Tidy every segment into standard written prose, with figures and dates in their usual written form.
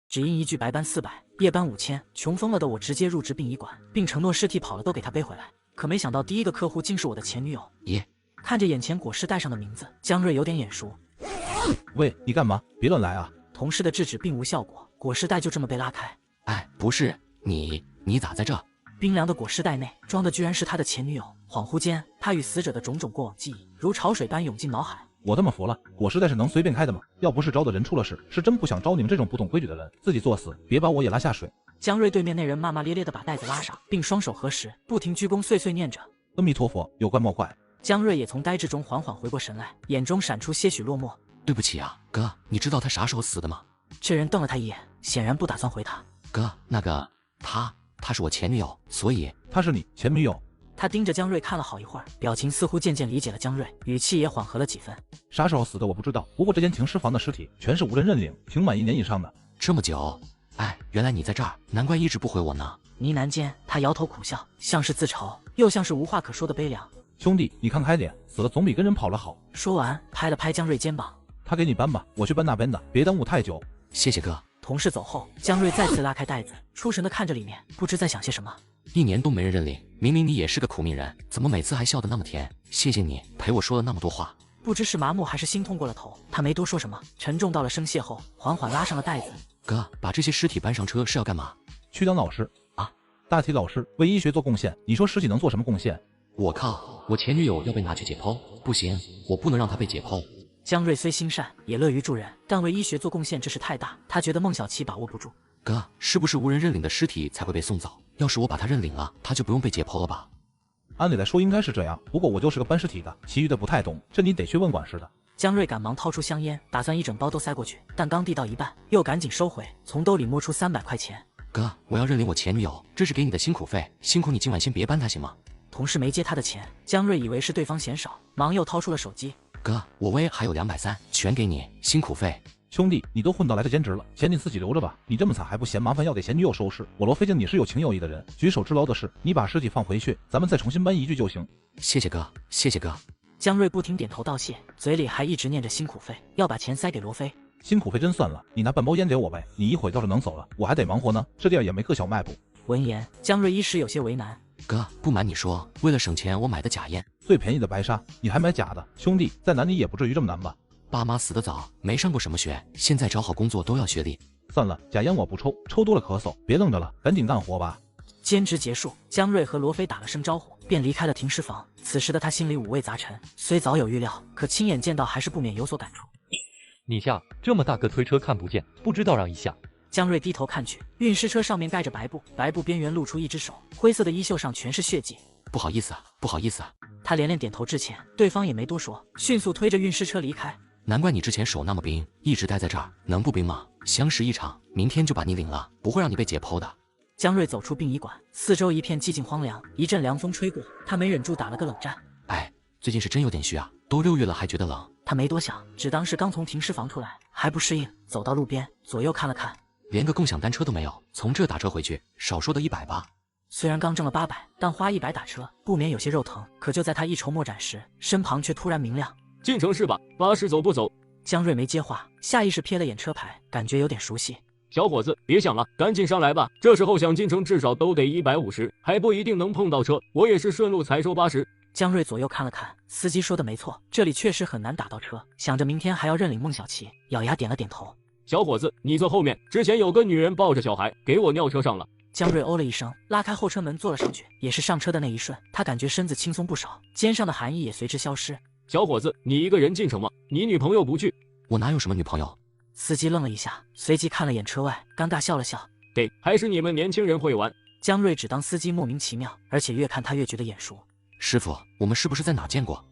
只因一句白班400，夜班5000，穷疯了的我直接入职殡仪馆，并承诺尸体跑了都给他背回来。可没想到第一个客户竟是我的前女友。咦，看着眼前裹尸袋上的名字，江瑞有点眼熟。喂，你干嘛？别乱来啊！同事的制止并无效果，裹尸袋就这么被拉开。哎，不是你咋在这？冰凉的裹尸袋内装的居然是他的前女友。恍惚间，他与死者的种种过往记忆如潮水般涌进脑海。我他妈服了，裹尸袋是能随便开的吗？要不是招的人出了事，是真不想招你们这种不懂规矩的人，自己作死，别把我也拉下水。江瑞对面那人骂骂咧咧地把袋子拉上，并双手合十，不停鞠躬，碎碎念着阿弥陀佛，有怪莫怪。江瑞也从呆滞中缓缓回过神来，眼中闪出些许落寞。对不起啊，哥，你知道他啥时候死的吗？这人瞪了他一眼，显然不打算回他。哥，那个她是我前女友，所以她是你前女友。他盯着江瑞看了好一会儿，表情似乎渐渐理解了江瑞，语气也缓和了几分。啥时候死的我不知道，不过这间停尸房的尸体全是无人认领，停满1年以上的。这么久，哎，原来你在这儿，难怪一直不回我呢。呢喃间，他摇头苦笑，像是自嘲，又像是无话可说的悲凉。兄弟，你看开点，死了总比跟人跑了好。说完，拍了拍江瑞肩膀，他给你搬吧，我去搬那边的，别耽误太久。谢谢哥。同事走后，江瑞再次拉开袋子，出神地看着里面，不知在想些什么。1年都没人认领，明明你也是个苦命人，怎么每次还笑得那么甜？谢谢你陪我说了那么多话。不知是麻木还是心痛过了头，他没多说什么，沉重到了声谢后，缓缓拉上了袋子。哥，把这些尸体搬上车是要干嘛？去当老师啊，大体老师为医学做贡献，你说尸体能做什么贡献？我靠，我前女友要被拿去解剖，不行，我不能让她被解剖。江瑞虽心善，也乐于助人，但为医学做贡献这事太大，他觉得孟小琪把握不住。哥，是不是无人认领的尸体才会被送走？要是我把他认领了，他就不用被解剖了吧？按理来说应该是这样，不过我就是个搬尸体的，其余的不太懂，这你得去问管事的。江瑞赶忙掏出香烟，打算一整包都塞过去，但刚递到一半，又赶紧收回，从兜里摸出300块钱。哥，我要认领我前女友，这是给你的辛苦费，辛苦你今晚先别搬她行吗？同事没接他的钱，江瑞以为是对方嫌少，忙又掏出了手机。哥，我微还有230，全给你，辛苦费。兄弟，你都混到来这兼职了，钱你自己留着吧。你这么惨还不嫌麻烦，要给前女友收拾。我罗飞敬你是有情有义的人，举手之劳的事，你把尸体放回去，咱们再重新搬一具就行。谢谢哥，谢谢哥。江瑞不停点头道谢，嘴里还一直念着辛苦费，要把钱塞给罗飞。辛苦费真算了，你拿半包烟给我呗。你一会倒是能走了，我还得忙活呢。这地儿也没个小卖部。闻言，江瑞一时有些为难。哥，不瞒你说，为了省钱，我买的假烟，最便宜的白沙，你还买假的？兄弟，再难你也不至于这么难吧？爸妈死得早，没上过什么学，现在找好工作都要学历。算了，假烟我不抽，抽多了咳嗽。别愣着了，赶紧干活吧。兼职结束，江瑞和罗飞打了声招呼，便离开了停尸房。此时的他心里五味杂陈，虽早有预料，可亲眼见到还是不免有所感触。你下，这么大个推车看不见，不知道让一下。江瑞低头看去，运尸车上面盖着白布，白布边缘露出一只手，灰色的衣袖上全是血迹。不好意思啊，不好意思啊。他连连点头致歉，对方也没多说，迅速推着运尸车离开。难怪你之前手那么冰，一直待在这儿，能不冰吗？相识一场，明天就把你领了，不会让你被解剖的。江瑞走出殡仪馆，四周一片寂静荒凉，一阵凉风吹过，他没忍住打了个冷战。哎，最近是真有点虚啊，都6月了还觉得冷。他没多想，只当是刚从停尸房出来，还不适应，走到路边，左右看了看，连个共享单车都没有，从这打车回去，少说的100吧。虽然刚挣了800，但花100打车，不免有些肉疼。可就在他一筹莫展时，身旁却突然明亮。进城市吧，巴士走不走？江瑞没接话，下意识瞥了眼车牌，感觉有点熟悉。小伙子，别想了，赶紧上来吧。这时候想进城至少都得150，还不一定能碰到车。我也是顺路才收80。江瑞左右看了看，司机说的没错，这里确实很难打到车。想着明天还要认领孟小琪，咬牙点了点头。小伙子，你坐后面，之前有个女人抱着小孩给我尿车上了。江瑞哦了一声，拉开后车门坐了上去。也是上车的那一瞬，他感觉身子轻松不少，肩上的寒意也随之消失。小伙子，你一个人进城吗？你女朋友不去？我哪有什么女朋友？司机愣了一下，随即看了眼车外，尴尬笑了笑。对，还是你们年轻人会玩。江瑞只当司机莫名其妙，而且越看他越觉得眼熟。师傅，我们是不是在哪见过？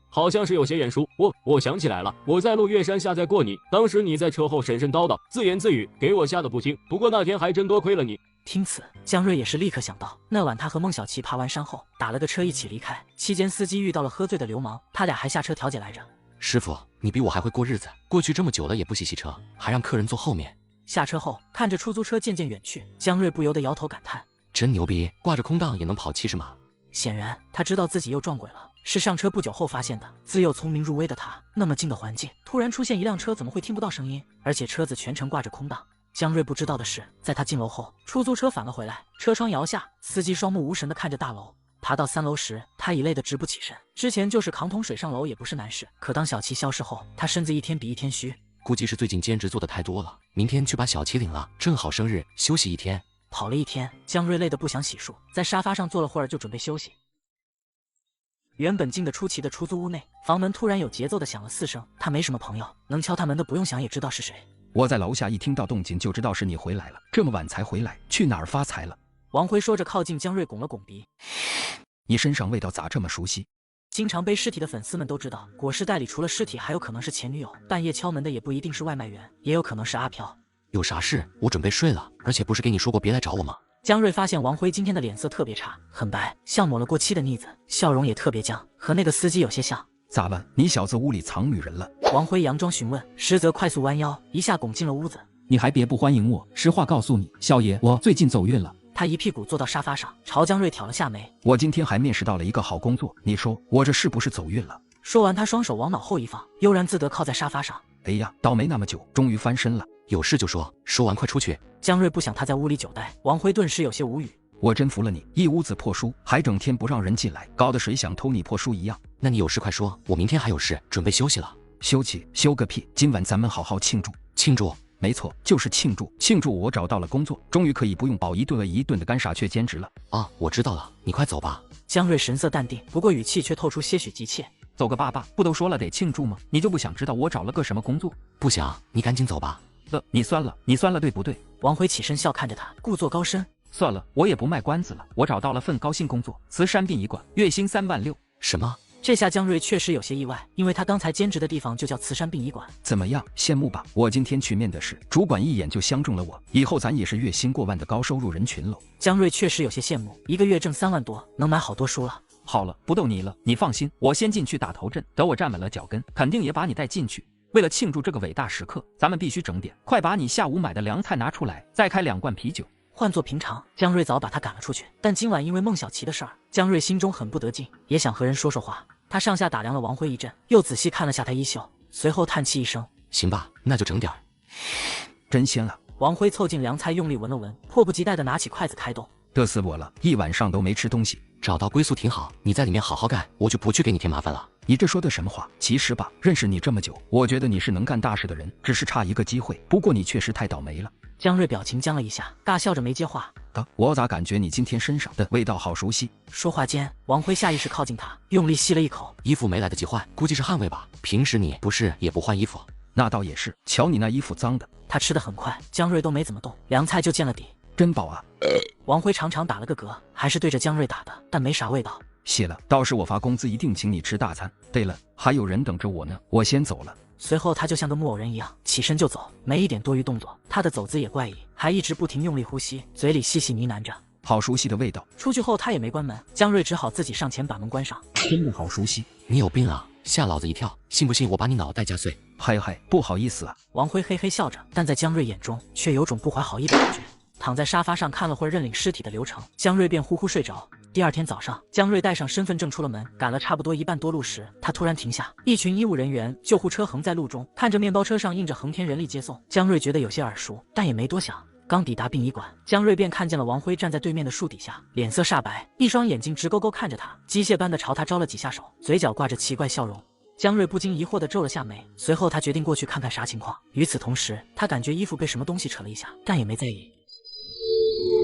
好像是有些眼熟。我想起来了，我在鹿岳山下载过你，当时你在车后神神叨叨，自言自语，给我吓得不轻。不过那天还真多亏了你。听此，江瑞也是立刻想到，那晚他和孟小琪爬完山后，打了个车一起离开，期间司机遇到了喝醉的流氓，他俩还下车调解来着。师傅，你比我还会过日子，过去这么久了也不洗车，还让客人坐后面。下车后，看着出租车渐渐远去，江瑞不由得摇头感叹：真牛逼，挂着空档也能跑70码。显然，他知道自己又撞鬼了，是上车不久后发现的。自幼聪明入微的他，那么近的环境，突然出现一辆车，怎么会听不到声音？而且车子全程挂着空档。江瑞不知道的是，在他进楼后，出租车返了回来，车窗摇下，司机双目无神地看着大楼。爬到3楼时，他已累得直不起身。之前就是扛桶水上楼也不是难事，可当小琪消失后，他身子一天比一天虚。估计是最近兼职做的太多了，明天去把小琪领了，正好生日，休息一天。跑了一天，江瑞累得不想洗漱，在沙发上坐了会儿就准备休息。原本静得出奇的出租屋内，房门突然有节奏地响了4声。他没什么朋友，能敲他门的不用想也知道是谁。我在楼下一听到动静就知道是你回来了，这么晚才回来，去哪儿发财了？王辉说着靠近江瑞，拱了拱鼻。你身上味道咋这么熟悉？经常背尸体的粉丝们都知道，裹尸袋里除了尸体，还有可能是前女友。半夜敲门的也不一定是外卖员，也有可能是阿飘。有啥事？我准备睡了，而且不是给你说过别来找我吗？江瑞发现王辉今天的脸色特别差，很白，像抹了过期的腻子，笑容也特别僵，和那个司机有些像。咋办？你小子屋里藏女人了？王辉佯装询问，实则快速弯腰，一下拱进了屋子。你还别不欢迎我，实话告诉你，少爷，我最近走运了。他一屁股坐到沙发上，朝江瑞挑了下眉。我今天还面试到了一个好工作，你说我这是不是走运了？说完，他双手往脑后一放，悠然自得靠在沙发上。哎呀，倒霉那么久，终于翻身了。有事就说，说完快出去。江瑞不想他在屋里久待，王辉顿时有些无语。我真服了你，一屋子破书，还整天不让人进来，搞得谁想偷你破书一样。那你有事快说，我明天还有事，准备休息了。休个屁！今晚咱们好好庆祝。庆祝？没错，就是庆祝！庆祝我找到了工作，终于可以不用饱一顿饿一顿的干傻缺兼职了。啊，我知道了，你快走吧。江瑞神色淡定，不过语气却透出些许急切。走个爸爸，不都说了得庆祝吗？你就不想知道我找了个什么工作？不想，你赶紧走吧。你酸了对不对？王辉起身笑看着他，故作高深。算了，我也不卖关子了，我找到了份高薪工作，慈山殡仪馆，月薪3.6万。什么？这下江瑞确实有些意外，因为他刚才兼职的地方就叫慈山殡仪馆。怎么样，羡慕吧？我今天去面的试，主管一眼就相中了我，以后咱也是月薪过万的高收入人群喽。江瑞确实有些羡慕，一个月挣3万多，能买好多书了。好了，不逗你了，你放心，我先进去打头阵，等我站稳了脚跟，肯定也把你带进去。为了庆祝这个伟大时刻，咱们必须整点，快把你下午买的凉菜拿出来，再开2罐啤酒。换作平常，江瑞早把他赶了出去，但今晚因为孟小琪的事儿，江瑞心中很不得劲，也想和人说说话。他上下打量了王辉一阵，又仔细看了下他衣袖，随后叹气一声：“行吧，那就整点儿。”真香啊！王辉凑近凉菜，用力闻了闻，迫不及待地拿起筷子开动。嘚死我了，一晚上都没吃东西。找到归宿挺好，你在里面好好干，我就不去给你添麻烦了。你这说的什么话？其实吧，认识你这么久，我觉得你是能干大事的人，只是差一个机会。不过你确实太倒霉了。江瑞表情僵了一下，尬笑着没接话。我咋感觉你今天身上的味道好熟悉？说话间，王辉下意识靠近他，用力吸了一口。衣服没来得及换，估计是汗味吧。平时你不是也不换衣服？那倒也是，瞧你那衣服脏的。他吃得很快，江瑞都没怎么动，凉菜就见了底。真饱啊！王辉长长打了个嗝，还是对着江瑞打的，但没啥味道。谢了，到时我发工资一定请你吃大餐。对了，还有人等着我呢，我先走了。随后他就像个木偶人一样起身就走，没一点多余动作。他的走姿也怪异，还一直不停用力呼吸，嘴里细细呢喃着。好熟悉的味道。出去后他也没关门，江瑞只好自己上前把门关上。真的好熟悉。你有病啊，吓老子一跳，信不信我把你脑袋夹碎？嗨，不好意思啊。王辉嘿嘿笑着，但在江瑞眼中却有种不怀好意的感觉。躺在沙发上看了会儿认领尸体的流程，江瑞便呼呼睡着。第二天早上，江瑞带上身份证出了门，赶了差不多1半多路时，他突然停下。一群医务人员、救护车横在路中，看着面包车上印着恒天人力接送，江瑞觉得有些耳熟，但也没多想。刚抵达殡仪馆，江瑞便看见了王辉站在对面的树底下，脸色煞白，一双眼睛直勾勾看着他，机械般的朝他招了几下手，嘴角挂着奇怪笑容。江瑞不禁疑惑地皱了下眉，随后他决定过去看看啥情况。与此同时，他感觉衣服被什么东西扯了一下，但也没在意。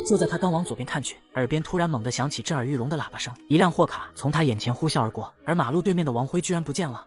就在他刚往左边看去，耳边突然猛地响起震耳欲聋的喇叭声，一辆货卡从他眼前呼啸而过，而马路对面的王辉居然不见了。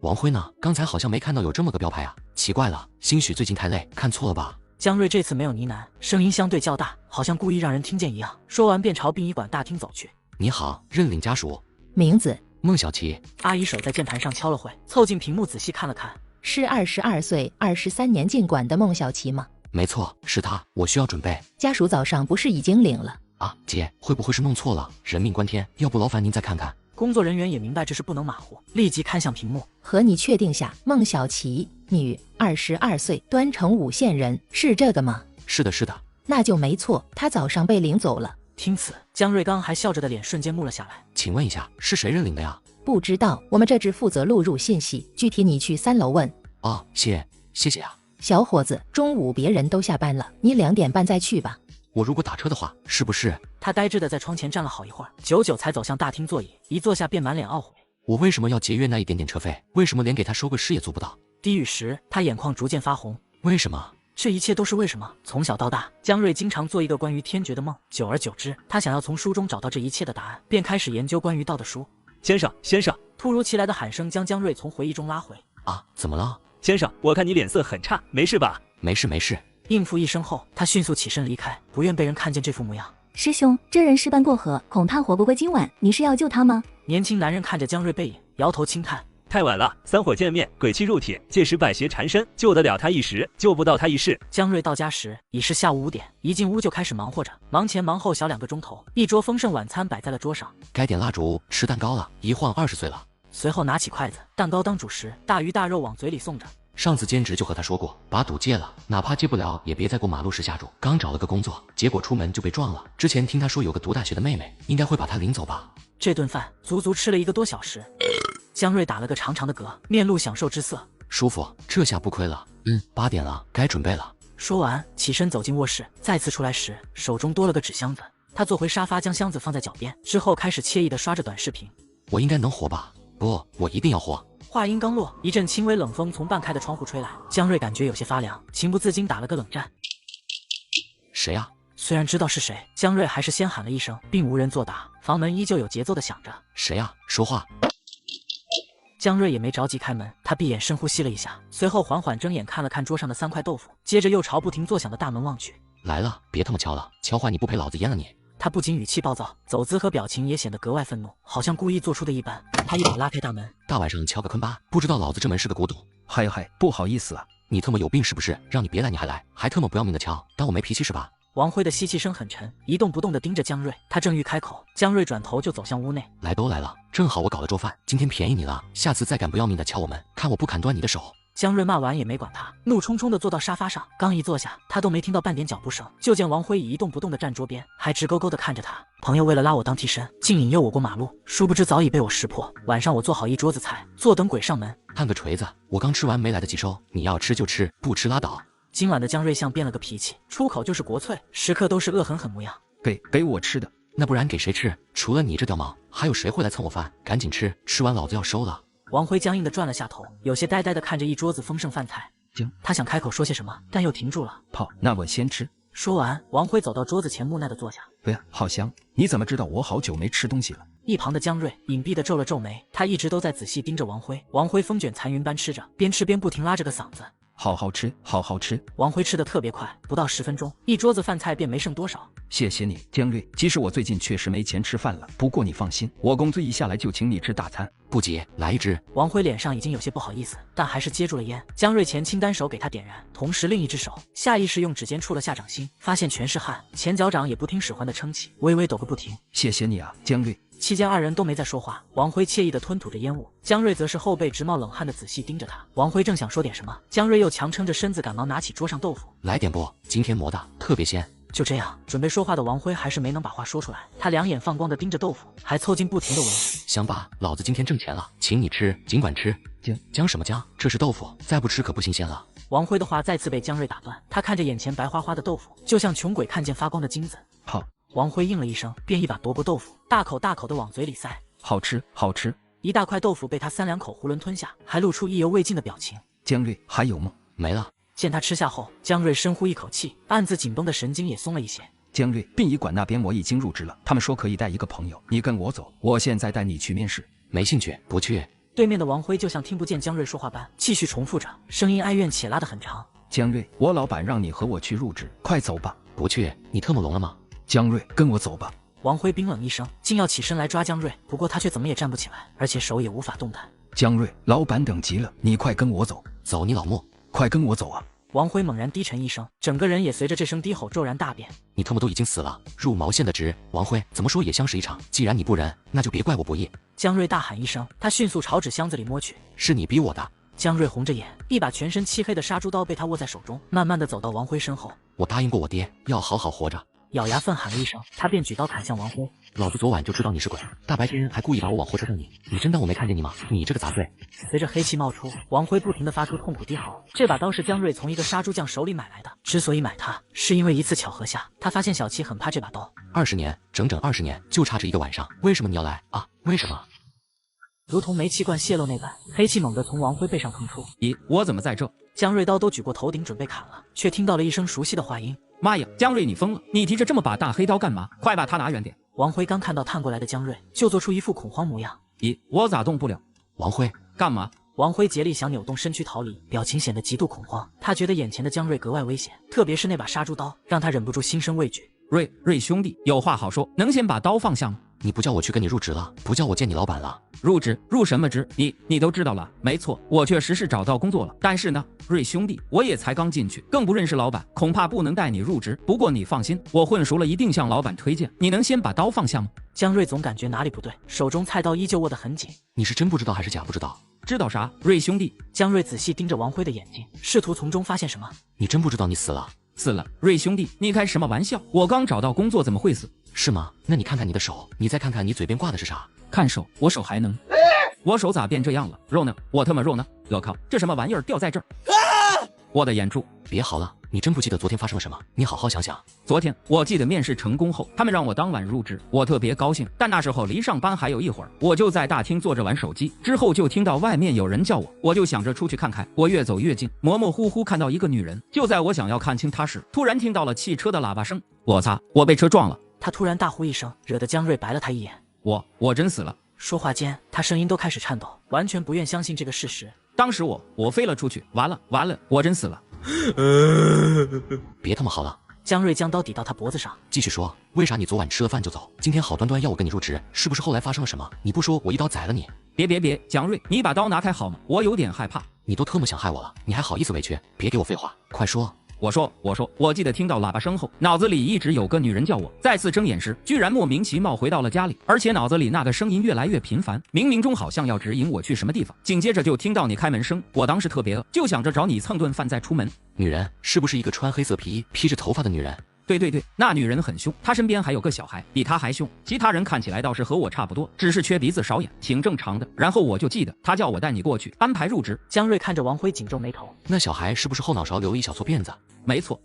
王辉呢？刚才好像没看到有这么个标牌啊，奇怪了，兴许最近太累，看错了吧？江瑞这次没有呢喃，声音相对较大，好像故意让人听见一样。说完便朝殡仪馆大厅走去。你好，认领家属。名字？孟小琪。阿姨手在键盘上敲了会，凑近屏幕仔细看了看。是22岁、23年进馆的孟小琪吗？没错，是他。我需要准备。家属早上不是已经领了？啊，姐，会不会是弄错了？人命关天，要不劳烦您再看看。工作人员也明白这是不能马虎，立即看向屏幕。和你确定下，孟小琪，女，22岁，端城5县人，是这个吗？是的，是的。那就没错，他早上被领走了。听此，江瑞刚还笑着的脸瞬间木了下来。请问一下，是谁认领的呀？不知道，我们这只负责录入信息，具体你去3楼问。哦，谢谢呀。小伙子，中午别人都下班了，你2点半再去吧。我如果打车的话，是不是？他呆滞的在窗前站了好一会儿，久久才走向大厅座椅，一坐下便满脸懊悔。我为什么要节约那一点点车费？为什么连给他收个尸也做不到？低语时，他眼眶逐渐发红。为什么？这一切都是为什么？从小到大，江瑞经常做一个关于天爵的梦，久而久之，他想要从书中找到这一切的答案，便开始研究关于道的书。先生，先生！突如其来的喊声将江瑞从回忆中拉回。啊，怎么了？先生，我看你脸色很差，没事吧？没事没事。应付一声后，他迅速起身离开，不愿被人看见这副模样。师兄，这人事半过河，恐怕活不过今晚，你是要救他吗？年轻男人看着江瑞背影，摇头轻叹。太晚了，3伙见面，鬼气入体，届时百邪缠身，救得了他一时，救不到他一世。江瑞到家时已是下午5点，一进屋就开始忙活着，忙前忙后小2个钟头，一桌丰盛晚餐摆在了桌上。该点蜡烛，吃蛋糕了，一晃20岁了。随后拿起筷子，蛋糕当主食，大鱼大肉往嘴里送着。上次兼职就和他说过，把赌戒了，哪怕戒不了，也别在过马路时下注。刚找了个工作，结果出门就被撞了。之前听他说有个读大学的妹妹，应该会把他领走吧。这顿饭足足吃了1个多小时。江瑞打了个长长的嗝，面露享受之色。舒服，这下不亏了。8点了，该准备了。说完，起身走进卧室，再次出来时，手中多了个纸箱子。他坐回沙发，将箱子放在脚边，之后开始惬意地刷着短视频。我应该能活吧？不，我一定要活。话音刚落，一阵轻微冷风从半开的窗户吹来，江瑞感觉有些发凉，情不自禁打了个冷战。谁啊？虽然知道是谁，江瑞还是先喊了一声，并无人作答。房门依旧有节奏地响着。谁啊？说话。江瑞也没着急开门，他闭眼深呼吸了一下，随后缓缓睁眼看了看桌上的3块豆腐，接着又朝不停作响的大门望去。来了，别他妈敲了，敲坏你不赔老子阉了你！他不仅语气暴躁，走姿和表情也显得格外愤怒，好像故意做出的一般。他一把拉开大门，大晚上敲个坤巴，不知道老子这门是个古董。嗨，不好意思啊，你特么有病是不是？让你别来你还来，还特么不要命的敲，当我没脾气是吧？王辉的吸气声很沉，一动不动地盯着江瑞。他正欲开口，江瑞转头就走向屋内。来都来了，正好我搞了桌饭，今天便宜你了，下次再敢不要命的敲我们，看我不砍断你的手！江瑞骂完也没管他，怒冲冲地坐到沙发上，刚一坐下，他都没听到半点脚步声，就见王辉已一动不动地站桌边，还直勾勾地看着他。朋友为了拉我当替身，竟引诱我过马路，殊不知早已被我识破。晚上我做好一桌子菜，坐等鬼上门。看个锤子，我刚吃完没来得及收，你要吃就吃，不吃拉倒。今晚的江瑞像变了个脾气，出口就是国粹，时刻都是恶狠狠模样。给我吃的，那不然给谁吃？除了你这屌毛，还有谁会来蹭我饭？赶紧吃，吃完老子要收了。王辉僵硬地转了下头，有些呆呆地看着一桌子丰盛饭菜。他想开口说些什么，但又停住了。好，那我先吃。说完，王辉走到桌子前，木讷地坐下。对呀，好香！你怎么知道我好久没吃东西了？一旁的江瑞隐蔽地皱了皱眉，他一直都在仔细盯着王辉。王辉风卷残云般吃着，边吃边不停拉着个嗓子。好好吃，好好吃。王辉吃得特别快，不到10分钟，一桌子饭菜便没剩多少。谢谢你，江瑞。即使我最近确实没钱吃饭了，不过你放心，我工资一下来就请你吃大餐。不急，来一支。王辉脸上已经有些不好意思，但还是接住了烟。江瑞前轻单手给他点燃，同时另一只手下意识用指尖触了下掌心，发现全是汗，前脚掌也不听使唤的撑起，微微抖个不停。谢谢你啊，江瑞。期间2人都没再说话，王辉惬意地吞吐着烟雾，江瑞则是后背直冒冷汗的仔细盯着他。王辉正想说点什么，江瑞又强撑着身子赶忙拿起桌上豆腐，来点不？今天磨的特别鲜。就这样，准备说话的王辉还是没能把话说出来，他2眼放光地盯着豆腐，还凑近不停地闻。香吧，老子今天挣钱了，请你吃，尽管吃。姜什么姜？这是豆腐，再不吃可不新鲜了。王辉的话再次被江瑞打断，他看着眼前白花花的豆腐，就像穷鬼看见发光的金子。好。王辉应了一声，便一把夺过豆腐，大口大口地往嘴里塞。好吃，好吃。一大块豆腐被他3、2口囫囵吞下，还露出意犹未尽的表情。江瑞，还有吗？没了。见他吃下后，江瑞深呼一口气，暗自紧绷的神经也松了一些。江瑞，殡仪馆那边我已经入职了，他们说可以带一个朋友，你跟我走，我现在带你去面试。没兴趣，不去。对面的王辉就像听不见江瑞说话般，继续重复着，声音哀怨且拉得很长。江瑞，我老板让你和我去入职，快走吧。不去，你特么聋了吗？江瑞，跟我走吧。王辉冰冷一声，竟要起身来抓江瑞，不过他却怎么也站不起来，而且手也无法动弹。江瑞，老板等急了，你快跟我走。走你老木，快跟我走啊！王辉猛然低沉一声，整个人也随着这声低吼骤然大变。你特么都已经死了，入毛线的值。王辉，怎么说也相识一场，既然你不仁，那就别怪我不义。江瑞大喊一声，他迅速朝纸箱子里摸去。是你逼我的。江瑞红着眼，一把全身漆黑的杀猪刀被他握在手中，慢慢的走到王辉身后。我答应过我爹，要好好活着。咬牙愤喊了一声，他便举刀砍向王辉。老子昨晚就知道你是鬼，大白天还故意把我往货车上拧，你真当我没看见你吗？你这个杂碎！随着黑气冒出，王辉不停地发出痛苦低嚎。这把刀是江瑞从一个杀猪匠手里买来的，之所以买它，是因为一次巧合下，他发现小七很怕这把刀。20年，整整20年，就差这一个晚上，为什么你要来啊？为什么？如同煤气罐泄漏那般，黑气猛地从王辉背上喷出。咦，我怎么在这？江瑞刀都举过头顶准备砍了，却听到了一声熟悉的话音。妈呀，江瑞你疯了！你提着这么把大黑刀干嘛？快把它拿远点！王辉刚看到探过来的江瑞，就做出一副恐慌模样。咦，我咋动不了？王辉，干嘛？王辉竭力想扭动身躯逃离，表情显得极度恐慌。他觉得眼前的江瑞格外危险，特别是那把杀猪刀，让他忍不住心生畏惧。瑞兄弟，有话好说，能先把刀放下吗？你不叫我去跟你入职了，不叫我见你老板了。入职？入什么职？你都知道了。没错，我确实是找到工作了，但是呢，瑞兄弟，我也才刚进去，更不认识老板，恐怕不能带你入职。不过你放心，我混熟了，一定向老板推荐。你能先把刀放下吗？江瑞总感觉哪里不对，手中菜刀依旧握得很紧。你是真不知道还是假不知道？知道啥？瑞兄弟。江瑞仔细盯着王辉的眼睛，试图从中发现什么。你真不知道你死了？死了？瑞兄弟，你开什么玩笑？我刚找到工作，怎么会死？是吗？那你看看你的手，你再看看你嘴边挂的是啥？看手，我手还能？我手咋变这样了？肉呢？我他妈肉呢？我靠，这什么玩意儿掉在这儿？我的眼珠！别嚎了，你真不记得昨天发生了什么？你好好想想。昨天我记得面试成功后，他们让我当晚入职，我特别高兴。但那时候离上班还有一会儿，我就在大厅坐着玩手机，之后就听到外面有人叫我，我就想着出去看看。我越走越近，模模糊糊看到一个女人。就在我想要看清她时，突然听到了汽车的喇叭声。我擦，我被车撞了！他突然大呼一声，惹得江瑞白了他一眼。我真死了！说话间，他声音都开始颤抖，完全不愿相信这个事实。当时我飞了出去，完了，我真死了！别他妈嚎了！江瑞将刀抵到他脖子上，继续说，为啥你昨晚吃了饭就走？今天好端端要我跟你入职，是不是后来发生了什么？你不说，我一刀宰了你！别，江瑞，你把刀拿开好吗？我有点害怕。你都特么想害我了，你还好意思委屈？别给我废话，快说！我说，我记得听到喇叭声后，脑子里一直有个女人叫我。再次睁眼时，居然莫名其妙回到了家里，而且脑子里那个声音越来越频繁，冥冥中好像要指引我去什么地方。紧接着就听到你开门声，我当时特别饿，就想着找你蹭顿饭再出门。女人是不是一个穿黑色皮衣、披着头发的女人？对，那女人很凶，她身边还有个小孩，比她还凶。其他人看起来倒是和我差不多，只是缺鼻子少眼，挺正常的。然后我就记得她叫我带你过去，安排入职。江瑞看着王辉，紧皱眉头。那小孩是不是后脑勺留了一小撮辫子？没错，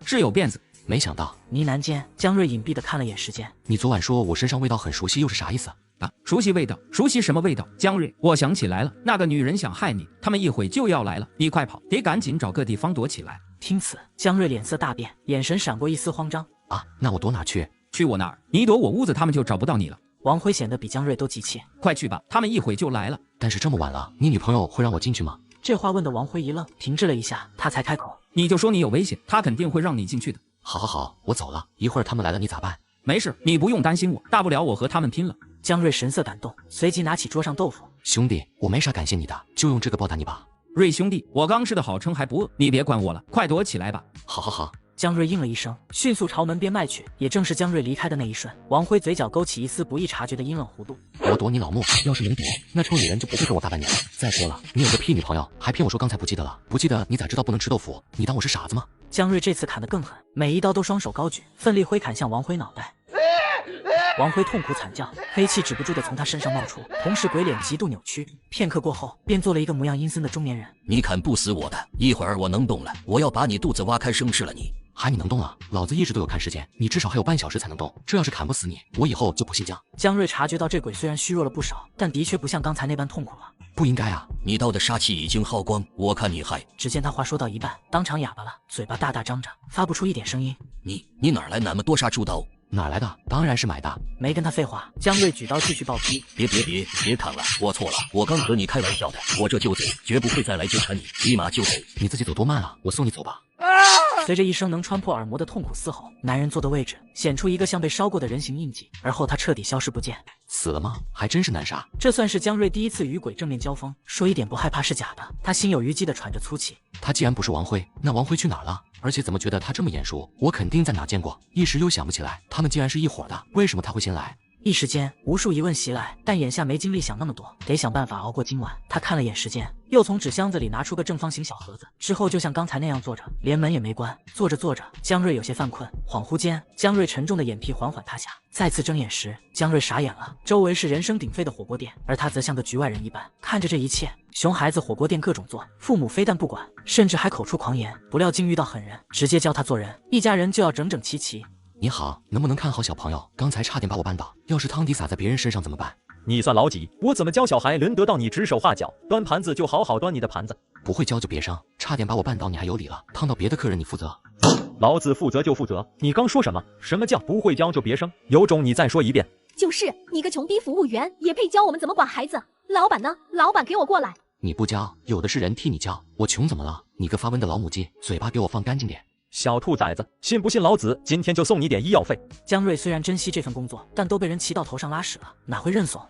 是有辫子。没想到。呢喃间，江瑞隐蔽地看了眼时间。你昨晚说我身上味道很熟悉，又是啥意思啊？熟悉味道？熟悉什么味道？江瑞，我想起来了，那个女人想害你，他们一会就要来了，你快跑，得赶紧找个地方躲起来。听此，江瑞脸色大变，眼神闪过一丝慌张。啊，那我躲哪去？去我那儿，你躲我屋子，他们就找不到你了。王辉显得比江瑞都急切。快去吧，他们一会就来了。但是这么晚了，你女朋友会让我进去吗？这话问的王辉一愣，停滞了一下，他才开口。你就说你有危险，他肯定会让你进去的。好，我走了。一会儿他们来了，你咋办？没事，你不用担心我，大不了我和他们拼了。江瑞神色感动，随即拿起桌上豆腐。兄弟，我没啥感谢你的，就用这个报答你吧。瑞兄弟，我刚吃的好撑还不饿，你别管我了，快躲起来吧。好。江瑞应了一声，迅速朝门边迈去。也正是江瑞离开的那一瞬，王辉嘴角勾起一丝不易察觉的阴冷弧度。我躲你老木，要是能躲，那臭女人就不会跟我大半年了。再说了，你有个屁女朋友，还骗我说刚才不记得了。不记得你咋知道不能吃豆腐？你当我是傻子吗？江瑞这次砍得更狠，每一刀都双手高举，奋力挥砍向王辉脑袋。王辉痛苦惨叫，黑气止不住地从他身上冒出，同时鬼脸极度扭曲。片刻过后，便做了一个模样阴森的中年人。你砍不死我的，一会儿我能动了，我要把你肚子挖开生吃了你。还你能动了？老子一直都有看时间，你至少还有半小时才能动。这要是砍不死你，我以后就不姓江。江瑞察觉到这鬼虽然虚弱了不少，但的确不像刚才那般痛苦了。不应该啊！你刀的杀气已经耗光，我看你还……只见他话说到一半，当场哑巴了，嘴巴大大张着，发不出一点声音。你哪来那么多杀猪刀？哪来的？当然是买的。没跟他废话，江瑞举刀继续暴劈。别砍了，我错了，我刚和你开玩笑的，我这就走，绝不会再来纠缠你，立马就走。你自己走多慢啊！我送你走吧。随着一声能穿破耳膜的痛苦嘶吼，男人坐的位置显出一个像被烧过的人形印记，而后他彻底消失不见。死了吗？还真是难杀。这算是江瑞第一次与鬼正面交锋，说一点不害怕是假的。他心有余悸地喘着粗气。他既然不是王辉，那王辉去哪儿了？而且怎么觉得他这么眼熟？我肯定在哪见过，一时又想不起来。他们竟然是一伙的，为什么他会先来？一时间无数疑问袭来，但眼下没精力想那么多，得想办法熬过今晚。他看了眼时间，又从纸箱子里拿出个正方形小盒子，之后就像刚才那样坐着，连门也没关。坐着坐着，江瑞有些犯困，恍惚间，江瑞沉重的眼皮缓缓塌下。再次睁眼时，江瑞傻眼了，周围是人声鼎沸的火锅店，而他则像个局外人一般看着这一切。熊孩子火锅店各种做，父母非但不管，甚至还口出狂言。不料竟遇到狠人，直接教他做人，一家人就要整整齐齐。你好，能不能看好小朋友？刚才差点把我绊倒，要是汤底洒在别人身上怎么办？你算老几？我怎么教小孩轮得到你指手画脚？端盘子就好好端你的盘子。不会教就别生，差点把我绊倒你还有理了？烫到别的客人你负责。老子负责就负责。你刚说什么？什么叫不会教就别生？有种你再说一遍。就是你个穷逼服务员，也配教我们怎么管孩子？老板呢？老板给我过来！你不教，有的是人替你教。我穷怎么了？你个发瘟的老母鸡，嘴巴给我放干净点。小兔崽子，信不信老子今天就送你点医药费？江瑞虽然珍惜这份工作，但都被人骑到头上拉屎了，哪会认怂？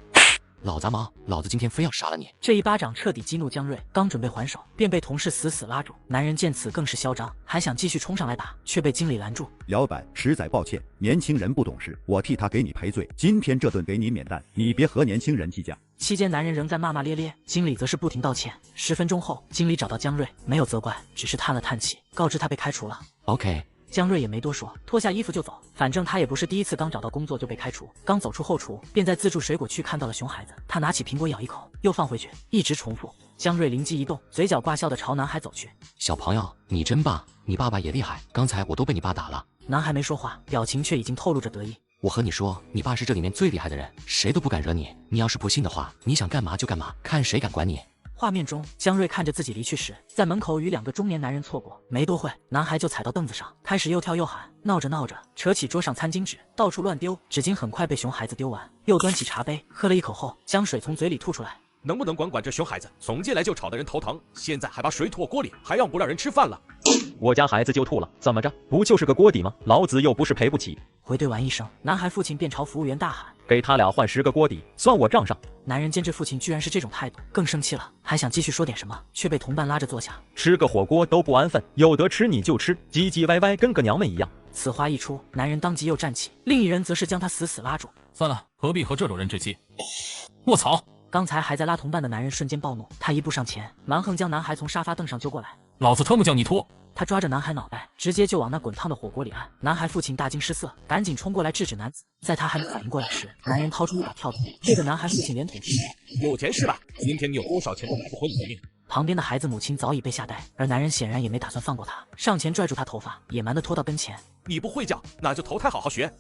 老杂毛，老子今天非要杀了你！这一巴掌彻底激怒江瑞，刚准备还手，便被同事死死拉住。男人见此更是嚣张，还想继续冲上来打，却被经理拦住。老板，实在抱歉，年轻人不懂事，我替他给你赔罪。今天这顿给你免单，你别和年轻人计较。期间，男人仍在骂骂咧咧，经理则是不停道歉。10分钟后，经理找到江瑞，没有责怪，只是叹了叹气，告知他被开除了。OK。江瑞也没多说，脱下衣服就走。反正他也不是第一次刚找到工作就被开除。刚走出后厨，便在自助水果区看到了熊孩子。他拿起苹果咬一口，又放回去，一直重复。江瑞灵机一动，嘴角挂笑的朝男孩走去。小朋友，你真棒，你爸爸也厉害，刚才我都被你爸打了。男孩没说话，表情却已经透露着得意。我和你说，你爸是这里面最厉害的人，谁都不敢惹你。你要是不信的话，你想干嘛就干嘛，看谁敢管你。画面中，江瑞看着自己离去时，在门口与2个中年男人错过。没多会，男孩就踩到凳子上，开始又跳又喊，闹着闹着，扯起桌上餐巾纸，到处乱丢。纸巾很快被熊孩子丢完，又端起茶杯，喝了一口后，将水从嘴里吐出来。能不能管管这熊孩子？从进来就吵得人头疼，现在还把水吐锅里，还让不让人吃饭了？我家孩子就吐了，怎么着？不就是个锅底吗？老子又不是赔不起。回怼完一声，男孩父亲便朝服务员大喊：“给他俩换10个锅底，算我账上。”男人见这父亲居然是这种态度，更生气了，还想继续说点什么，却被同伴拉着坐下。吃个火锅都不安分，有得吃你就吃，唧唧歪歪跟个娘们一样。此话一出，男人当即又站起，另一人则是将他死死拉住。算了，何必和这种人置气？卧槽！刚才还在拉同伴的男人瞬间暴怒，他一步上前，蛮横将男孩从沙发凳上揪过来。老子特么叫你脱！他抓着男孩脑袋，直接就往那滚烫的火锅里按。男孩父亲大惊失色，赶紧冲过来制止男子。在他还没反应过来时，男人掏出一把跳刀，对着男孩父亲连捅去。有钱是吧？今天你有多少钱都买不回你的命。旁边的孩子母亲早已被吓呆，而男人显然也没打算放过他，上前拽住他头发，野蛮地拖到跟前。你不会叫，那就投胎好好学。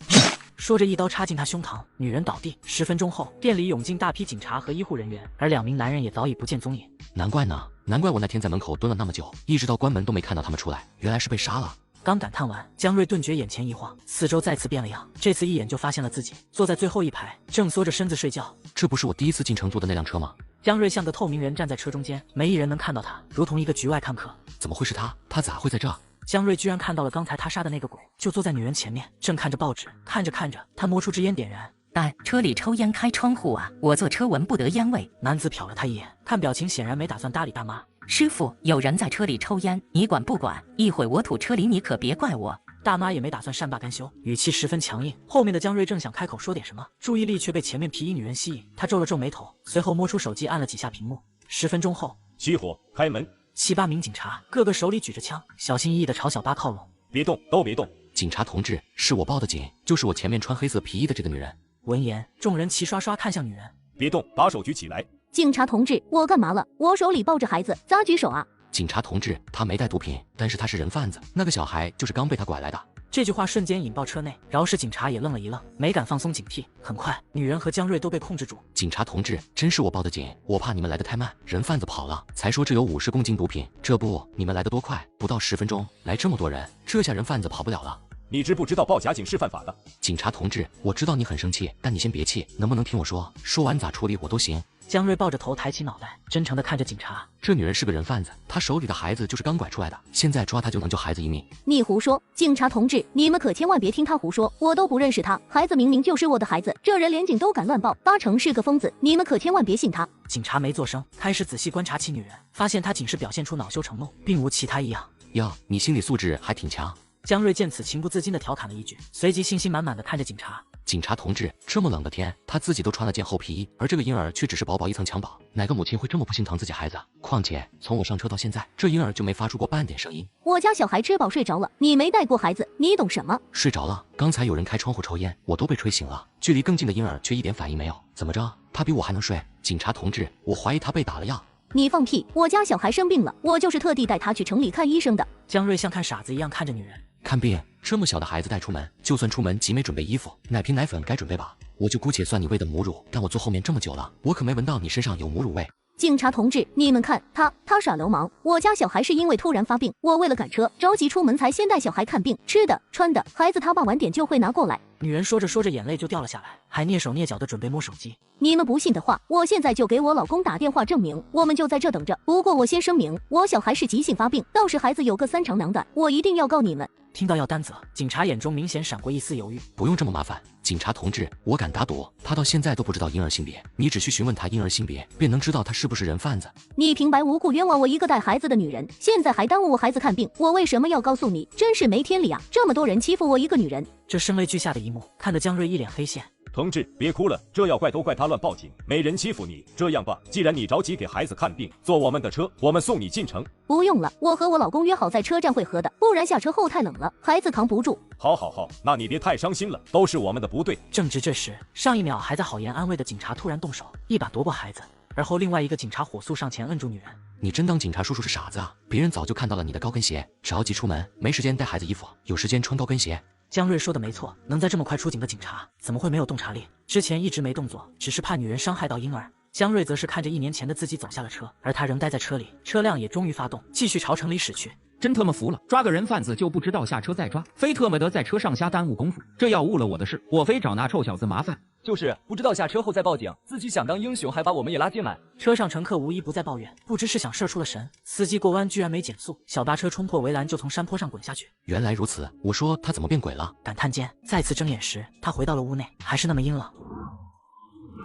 说着一刀插进他胸膛，女人倒地。10分钟后，店里涌进大批警察和医护人员，而2名男人也早已不见踪影。难怪呢，难怪我那天在门口蹲了那么久，一直到关门都没看到他们出来，原来是被杀了。刚感叹完，江瑞顿觉眼前一晃，四周再次变了样。这次一眼就发现了自己坐在最后一排，正缩着身子睡觉。这不是我第一次进城坐的那辆车吗？江瑞像个透明人站在车中间，没一人能看到他，如同一个局外看客。怎么会是他？他咋会在这？江瑞居然看到了刚才他杀的那个鬼，就坐在女人前面，正看着报纸。看着看着，他摸出支烟点燃。但车里抽烟开窗户啊，我坐车闻不得烟味。男子瞟了他一眼，看表情显然没打算搭理大妈。师傅，有人在车里抽烟，你管不管？一会我吐车里，你可别怪我。大妈也没打算善罢甘休，语气十分强硬。后面的江瑞正想开口说点什么，注意力却被前面皮衣女人吸引。他皱了皱眉头，随后摸出手机按了几下屏幕。10分钟后，熄火，开门。7、8名警察，个个手里举着枪，小心翼翼地朝小巴靠拢。别动，都别动！警察同志，是我报的警，就是我前面穿黑色皮衣的这个女人。闻言，众人齐刷刷看向女人。别动，把手举起来。警察同志，我干嘛了？我手里抱着孩子，咋举手啊？警察同志，他没带毒品，但是他是人贩子，那个小孩就是刚被他拐来的。这句话瞬间引爆车内，饶是警察也愣了一愣，没敢放松警惕。很快，女人和江瑞都被控制住。警察同志，真是我报的警，我怕你们来得太慢，人贩子跑了，才说这有50公斤毒品。这不，你们来得多快，不到10分钟，来这么多人，这下人贩子跑不了了。你知不知道报假警是犯法的？警察同志，我知道你很生气，但你先别气，能不能听我说？说完咋处理我都行。江瑞抱着头抬起脑袋，真诚地看着警察。这女人是个人贩子，她手里的孩子就是刚拐出来的，现在抓她就能救孩子一命。你胡说！警察同志，你们可千万别听他胡说，我都不认识他，孩子明明就是我的孩子，这人连警都敢乱报，8成是个疯子，你们可千万别信他。警察没做声，开始仔细观察起女人，发现她仅是表现出恼羞成怒，并无其他异样。哟，你心理素质还挺强。江瑞见此，情不自禁地调侃了一句，随即信心满满地看着警察。警察同志，这么冷的天，他自己都穿了件厚皮衣，而这个婴儿却只是薄薄一层襁褓，哪个母亲会这么不心疼自己孩子？况且从我上车到现在，这婴儿就没发出过半点声音。我家小孩吃饱睡着了，你没带过孩子，你懂什么？睡着了，刚才有人开窗户抽烟，我都被吹醒了。距离更近的婴儿却一点反应没有，怎么着？他比我还能睡？警察同志，我怀疑他被打了药。你放屁！我家小孩生病了，我就是特地带他去城里看医生的。江瑞像看傻子一样看着女人。看病？这么小的孩子带出门，就算出门急没准备衣服，奶瓶奶粉该准备吧？我就姑且算你喂的母乳，但我坐后面这么久了，我可没闻到你身上有母乳味。警察同志，你们看他耍流氓！我家小孩是因为突然发病，我为了赶车着急出门才先带小孩看病，吃的穿的，孩子他忘晚点就会拿过来。女人说着说着眼泪就掉了下来，还蹑手蹑脚的准备摸手机。你们不信的话，我现在就给我老公打电话证明，我们就在这等着。不过我先声明，我小孩是急性发病，到时孩子有个3长两短，我一定要告你们。听到要担责，警察眼中明显闪过一丝犹豫。不用这么麻烦，警察同志，我敢打赌，他到现在都不知道婴儿性别，你只需询问他婴儿性别，便能知道他是不是人贩子。你平白无故冤枉我一个带孩子的女人，现在还耽误我孩子看病，我为什么要告诉你？真是没天理啊！这么多人欺负我一个女人。这声泪俱下的一幕，看得江瑞一脸黑线。同志，别哭了，这要怪都怪他乱报警，没人欺负你。这样吧，既然你着急给孩子看病，坐我们的车，我们送你进城。不用了，我和我老公约好在车站会合的，不然下车后太冷了，孩子扛不住。好，那你别太伤心了，都是我们的不对。正值这时，上一秒还在好言安慰的警察突然动手，一把夺过孩子，而后另外一个警察火速上前摁住女人。你真当警察叔叔是傻子啊？别人早就看到了你的高跟鞋，着急出门，没时间带孩子衣服，有时间穿高跟鞋。江瑞说的没错，能在这么快出警的警察，怎么会没有洞察力？之前一直没动作，只是怕女人伤害到婴儿。江瑞则是看着1年前的自己走下了车，而他仍待在车里，车辆也终于发动，继续朝城里驶去。真特么服了，抓个人贩子就不知道下车再抓，非特么得在车上瞎耽误功夫，这要误了我的事，我非找那臭小子麻烦。就是不知道下车后再报警，自己想当英雄还把我们也拉进来。车上乘客无一不在抱怨，不知是想射出了神，司机过弯居然没减速，小巴车冲破围栏就从山坡上滚下去。原来如此，我说他怎么变鬼了？感叹间，再次睁眼时，他回到了屋内，还是那么阴冷。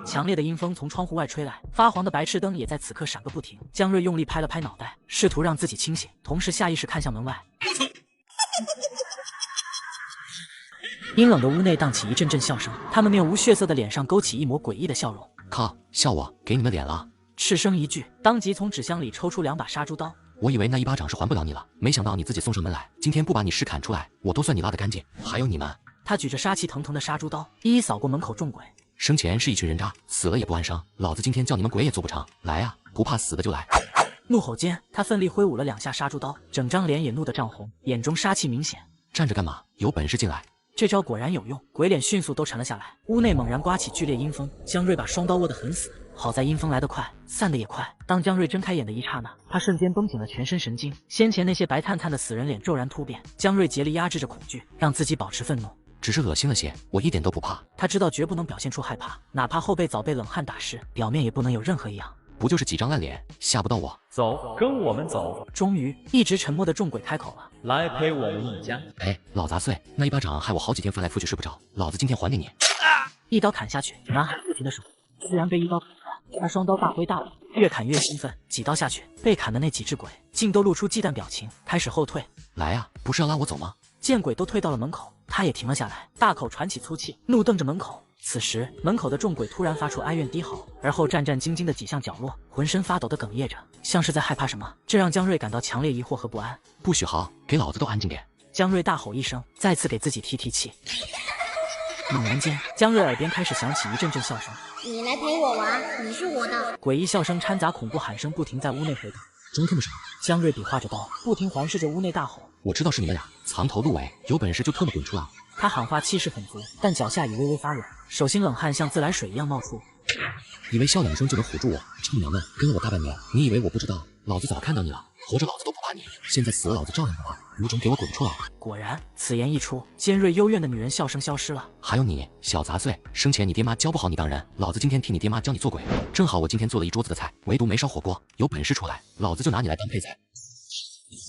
强烈的阴风从窗户外吹来，发黄的白炽灯也在此刻闪个不停。江瑞用力拍了拍脑袋，试图让自己清醒，同时下意识看向门外。阴冷的屋内荡起一阵阵笑声，他们面无血色的脸上勾起一抹诡异的笑容。靠，笑我，给你们脸了！嗤声一句，当即从纸箱里抽出2把杀猪刀。我以为那一巴掌是还不了你了，没想到你自己送上门来。今天不把你尸砍出来，我都算你拉得干净。还有你们，他举着杀气腾腾的杀猪刀，一一扫过门口众鬼。生前是一群人渣，死了也不安生。老子今天叫你们鬼也做不成。来啊，不怕死的就来！怒吼间，他奋力挥舞了2下杀猪刀，整张脸也怒得涨红，眼中杀气明显。站着干嘛？有本事进来！这招果然有用，鬼脸迅速都沉了下来。屋内猛然刮起剧烈阴风，江瑞把双刀握得很死。好在阴风来得快，散得也快。当江瑞睁开眼的一刹那，他瞬间绷紧了全身神经。先前那些白灿灿的死人脸骤然突变，江瑞竭力压制着恐惧，让自己保持愤怒。只是恶心了些，我一点都不怕。他知道绝不能表现出害怕，哪怕后背早被冷汗打湿，表面也不能有任何异样。不就是几张烂脸，吓不到我。走，跟我们走。终于，一直沉默的众鬼开口了：“来陪我们一家。”哎，老杂碎，那一巴掌害我好几天翻来覆去睡不着，老子今天还给你！一刀砍下去，男孩不停的手居然被一刀砍断，他双刀大挥大舞，越砍越兴奋。几刀下去，被砍的那几只鬼竟都露出忌惮表情，开始后退。来啊，不是要拉我走吗？见鬼都退到了门口，他也停了下来，大口喘起粗气，怒瞪着门口。此时，门口的众鬼突然发出哀怨低吼，而后战战兢兢地挤向角落，浑身发抖地哽咽着，像是在害怕什么。这让江瑞感到强烈疑惑和不安。不许嚎，给老子都安静点！江瑞大吼一声，再次给自己提气。猛然间，江瑞耳边开始响起一阵阵笑声。你来陪我玩，你是我的。诡异笑声掺杂恐怖喊声，不停在屋内回荡。装他妈傻！江瑞比划着刀，不停环视着屋内大吼。我知道是你们俩藏头露尾，有本事就特么滚出来！他喊话气势很足，但脚下已微微发软，手心冷汗像自来水一样冒出。以为笑2声就能唬住我？臭娘们，跟了我大半年，你以为我不知道？老子早看到你了，活着老子都不怕你，现在死了老子照样不怕，有种给我滚出来！果然，此言一出，尖锐幽怨的女人笑声消失了。还有你，小杂碎，生前你爹妈教不好你当人，老子今天替你爹妈教你做鬼。正好我今天做了一桌子的菜，唯独没烧火锅，有本事出来，老子就拿你来当配菜。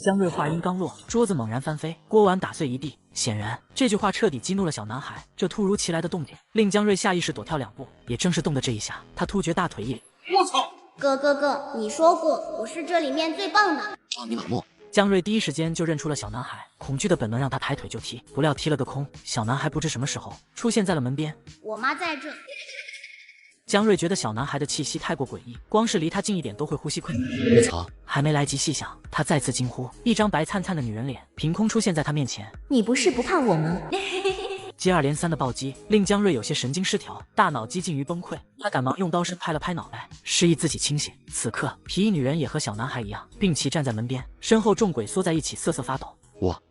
江瑞话音刚落，桌子猛然翻飞，锅碗打碎一地。显然，这句话彻底激怒了小男孩。这突如其来的动静令江瑞下意识躲跳2步。也正是动的这一下，他突觉大腿一凛。我操！哥，你说过我是这里面最棒的。放你老母！江瑞第一时间就认出了小男孩，恐惧的本能让他抬腿就踢，不料踢了个空。小男孩不知什么时候出现在了门边。我妈在这。江瑞觉得小男孩的气息太过诡异，光是离他近一点都会呼吸困难。我操！还没来及细想，他再次惊呼，一张白灿灿的女人脸凭空出现在他面前。你不是不怕我吗？接二连三的暴击令江瑞有些神经失调，大脑几近于崩溃。他赶忙用刀身拍了拍脑袋，示意自己清醒。此刻皮衣女人也和小男孩一样，并齐站在门边，身后众鬼缩在一起瑟瑟发抖。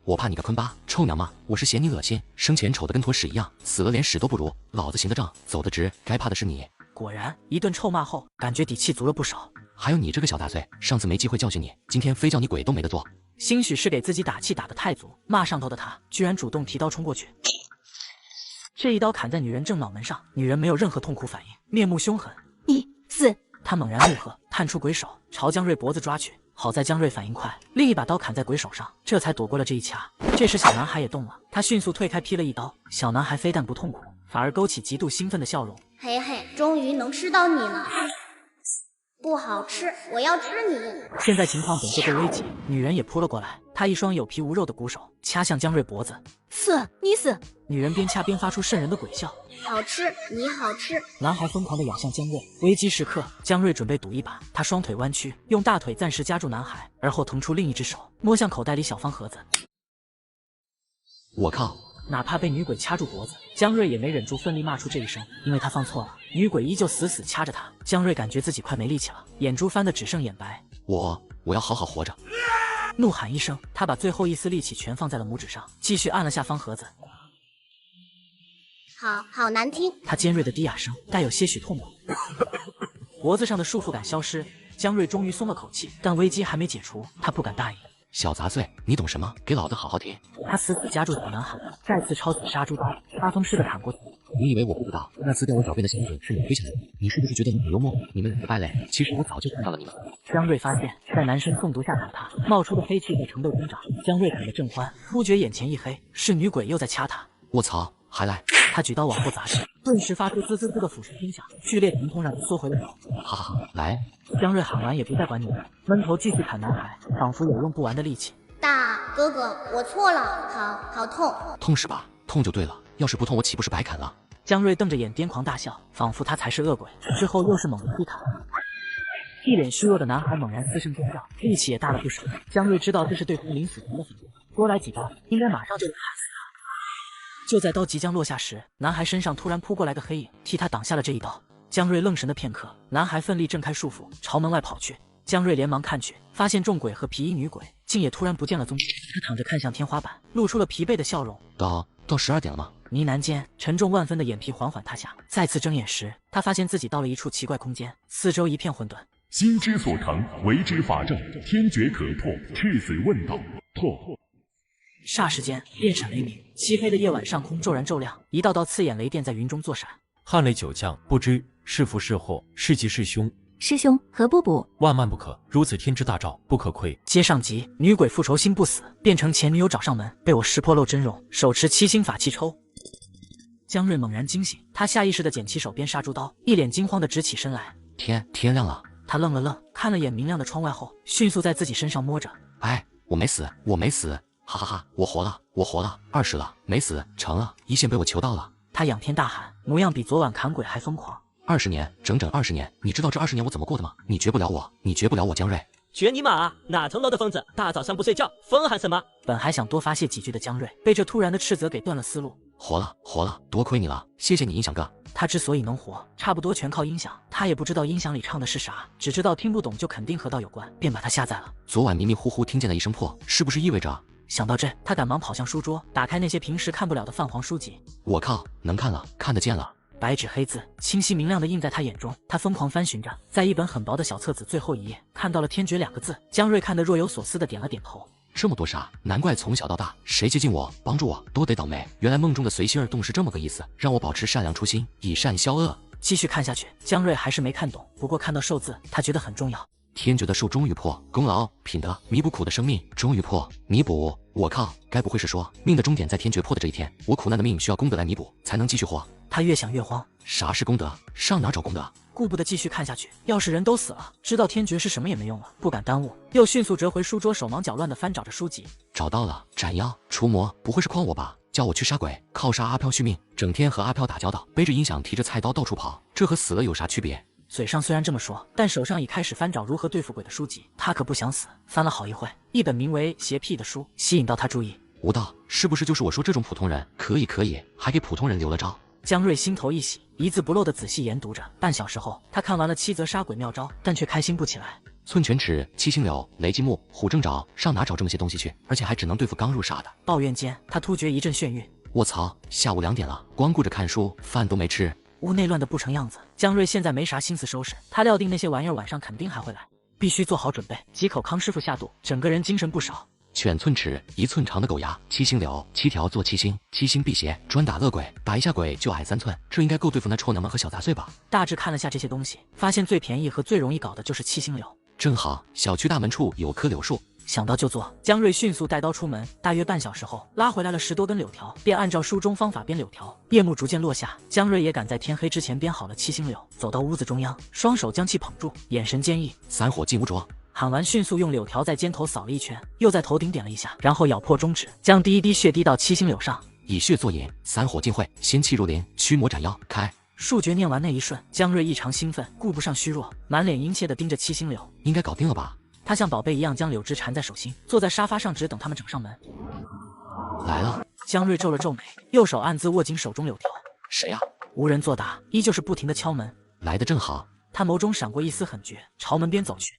我怕你个坤巴，臭娘们！我是嫌你恶心，生前丑的跟坨屎一样，死了连屎都不如。老子行得正，走得直，该怕的是你。果然，一顿臭骂后，感觉底气足了不少。还有你这个小杂碎，上次没机会教训你，今天非叫你鬼都没得做。兴许是给自己打气打得太足，骂上头的他居然主动提刀冲过去。这一刀砍在女人正脑门上，女人没有任何痛苦反应，面目凶狠。你死！他猛然怒喝，探出鬼手朝江瑞脖子抓去。好在江瑞反应快，另一把刀砍在鬼手上，这才躲过了这一掐。这时小男孩也动了，他迅速退开劈了一刀。小男孩非但不痛苦，反而勾起极度兴奋的笑容。嘿嘿，终于能吃到你了。不好吃，我要吃你！现在情况本就够危急，女人也扑了过来，她一双有皮无肉的骨手掐向江瑞脖子。死，你死！女人边掐边发出瘆人的鬼笑。好吃，你好吃！男孩疯狂地咬向江瑞。危机时刻，江瑞准备赌一把，他双腿弯曲，用大腿暂时夹住男孩，而后腾出另一只手，摸向口袋里小方盒子。我靠！哪怕被女鬼掐住脖子，江瑞也没忍住奋力骂出这一声，因为他放错了。女鬼依旧死死掐着他，江瑞感觉自己快没力气了，眼珠翻得只剩眼白。我要好好活着！怒喊一声，他把最后一丝力气全放在了拇指上，继续按了下方盒子。好难听！他尖锐的低哑声带有些许痛苦。脖子上的束缚感消失，江瑞终于松了口气，但危机还没解除，他不敢大意。小杂碎，你懂什么？给老子好好听！他死死夹住小男孩，再次抄起杀猪刀，发疯似的砍过去。你以为我不知道那撕掉我脚背的箱子是你推起来的？你是不是觉得你很幽默？你们两个败类，其实我早就看到了你们。江瑞发现，在男生诵读下砍他，冒出的黑气在成豆增长。江瑞砍得正欢，突觉眼前一黑，是女鬼又在掐他。我操，还来！他举刀往后砸去，顿时发出滋滋滋的腐蚀声响，剧烈疼痛让他缩回了手。哈哈哈，来！江瑞喊完也不再管女人，闷头继续砍男孩，仿佛有用不完的力气。大哥哥，我错了，好痛！痛是吧？痛就对了，要是不痛，我岂不是白砍了？江瑞瞪着眼癫狂大笑，仿佛他才是恶鬼。之后又是猛地劈砍，一脸虚弱的男孩猛然嘶声尖叫，力气也大了不少。江瑞知道这是对濒临死亡的反应，多来几刀，应该马上就能砍死他。就在刀即将落下时，男孩身上突然扑过来个黑影，替他挡下了这一刀。江瑞愣神的片刻，男孩奋力挣开束缚，朝门外跑去。江瑞连忙看去，发现众鬼和皮衣女鬼竟也突然不见了踪迹。他躺着看向天花板，露出了疲惫的笑容。到12点了吗？呢喃间，沉重万分的眼皮缓缓塌下。再次睁眼时，他发现自己到了一处奇怪空间，四周一片混沌。心之所成，为之法正，天绝可破，赤子问道，破。霎时间，电闪雷鸣，漆黑的夜晚上空骤然骤亮，一道道刺眼雷电在云中作闪。汉雷九将，不知是福是祸，是吉是凶。师兄，何不补？万万不可！如此天之大兆，不可亏。接上集，女鬼复仇心不死，变成前女友找上门，被我识破露真容，手持七星法器抽。江瑞猛然惊醒，他下意识地捡起手边杀猪刀，一脸惊慌地直起身来。天亮了。他愣了愣，看了眼明亮的窗外后，迅速在自己身上摸着。哎，我没死，哈哈哈，我活了，20了，没死，成了，一线被我求到了。他仰天大喊，模样比昨晚砍鬼还疯狂。20年，整整20年，你知道这20年我怎么过的吗？你绝不了我，江瑞。绝你妈！哪层楼的疯子，大早上不睡觉，疯喊什么？本还想多发泄几句的江瑞，被这突然的斥责给断了思路。活了，多亏你了，谢谢你音响哥。他之所以能活，差不多全靠音响。他也不知道音响里唱的是啥，只知道听不懂就肯定和道有关，便把它下载了。昨晚迷迷糊糊听见了一声破，是不是意味着？想到这，他赶忙跑向书桌，打开那些平时看不了的泛黄书籍。我靠，能看了，看得见了。白纸黑字，清晰明亮的印在他眼中。他疯狂翻寻着，在一本很薄的小册子最后一页，看到了天绝2个字。江瑞看得若有所思的点了点头。这么多杀，难怪从小到大，谁接近我、帮助我，都得倒霉。原来梦中的随心而动是这么个意思，让我保持善良初心，以善消恶。继续看下去，江瑞还是没看懂，不过看到寿字，他觉得很重要。天绝的寿终于破，功劳、品德弥补苦的生命终于破，弥补。我靠，该不会是说命的终点在天绝破的这一天，我苦难的命需要功德来弥补，才能继续活？他越想越慌，啥是功德？上哪找功德？顾不得继续看下去。要是人都死了，知道天诀是什么也没用了，不敢耽误，又迅速折回书桌，手忙脚乱地翻找着书籍。找到了，斩妖除魔，不会是诓我吧？叫我去杀鬼，靠杀阿飘续命，整天和阿飘打交道，背着音响提着菜刀到处跑，这和死了有啥区别？嘴上虽然这么说，但手上已开始翻找如何对付鬼的书籍。他可不想死，翻了好一会，一本名为《邪僻》的书吸引到他注意。吴道，是不是就是我说这种普通人？可以，还给普通人留了招。江瑞心头一喜，一字不漏地仔细研读着。半小时后，他看完了7则杀鬼妙招，但却开心不起来。寸泉尺、七星柳、雷击木、虎正爪，上哪找这么些东西去？而且还只能对付刚入煞的。抱怨间，他突觉一阵眩晕。卧槽，下午2点了，光顾着看书，饭都没吃。屋内乱得不成样子，江瑞现在没啥心思收拾，他料定那些玩意儿晚上肯定还会来，必须做好准备。几口康师傅下肚，整个人精神不少。犬寸尺，1寸长的狗牙，七星柳，7条做七星，七星辟邪，专打恶鬼，打一下鬼就矮3寸，这应该够对付那臭娘们和小杂碎吧？大致看了下这些东西，发现最便宜和最容易搞的就是七星柳。正好小区大门处有棵柳树，想到就做。江瑞迅速带刀出门，大约半小时后，拉回来了10多根柳条，便按照书中方法编柳条。夜幕逐渐落下，江瑞也赶在天黑之前编好了七星柳，走到屋子中央，双手将其捧住，眼神坚毅。3火进屋着。喊完，迅速用柳条在肩头扫了一圈，又在头顶点了一下，然后咬破中指，将第一滴血滴到七星柳上。以血作引，3火进会，仙气入林，驱魔斩妖，开。数诀念完那一瞬，江瑞异常兴奋，顾不上虚弱，满脸殷切地盯着七星柳。应该搞定了吧？他像宝贝一样将柳枝缠在手心，坐在沙发上只等他们整上门。来了。江瑞皱了皱眉，右手暗自握紧手中柳条。谁呀？无人作答，依旧是不停地敲门。来得正好。他眸中闪过一丝狠绝，朝门边走去。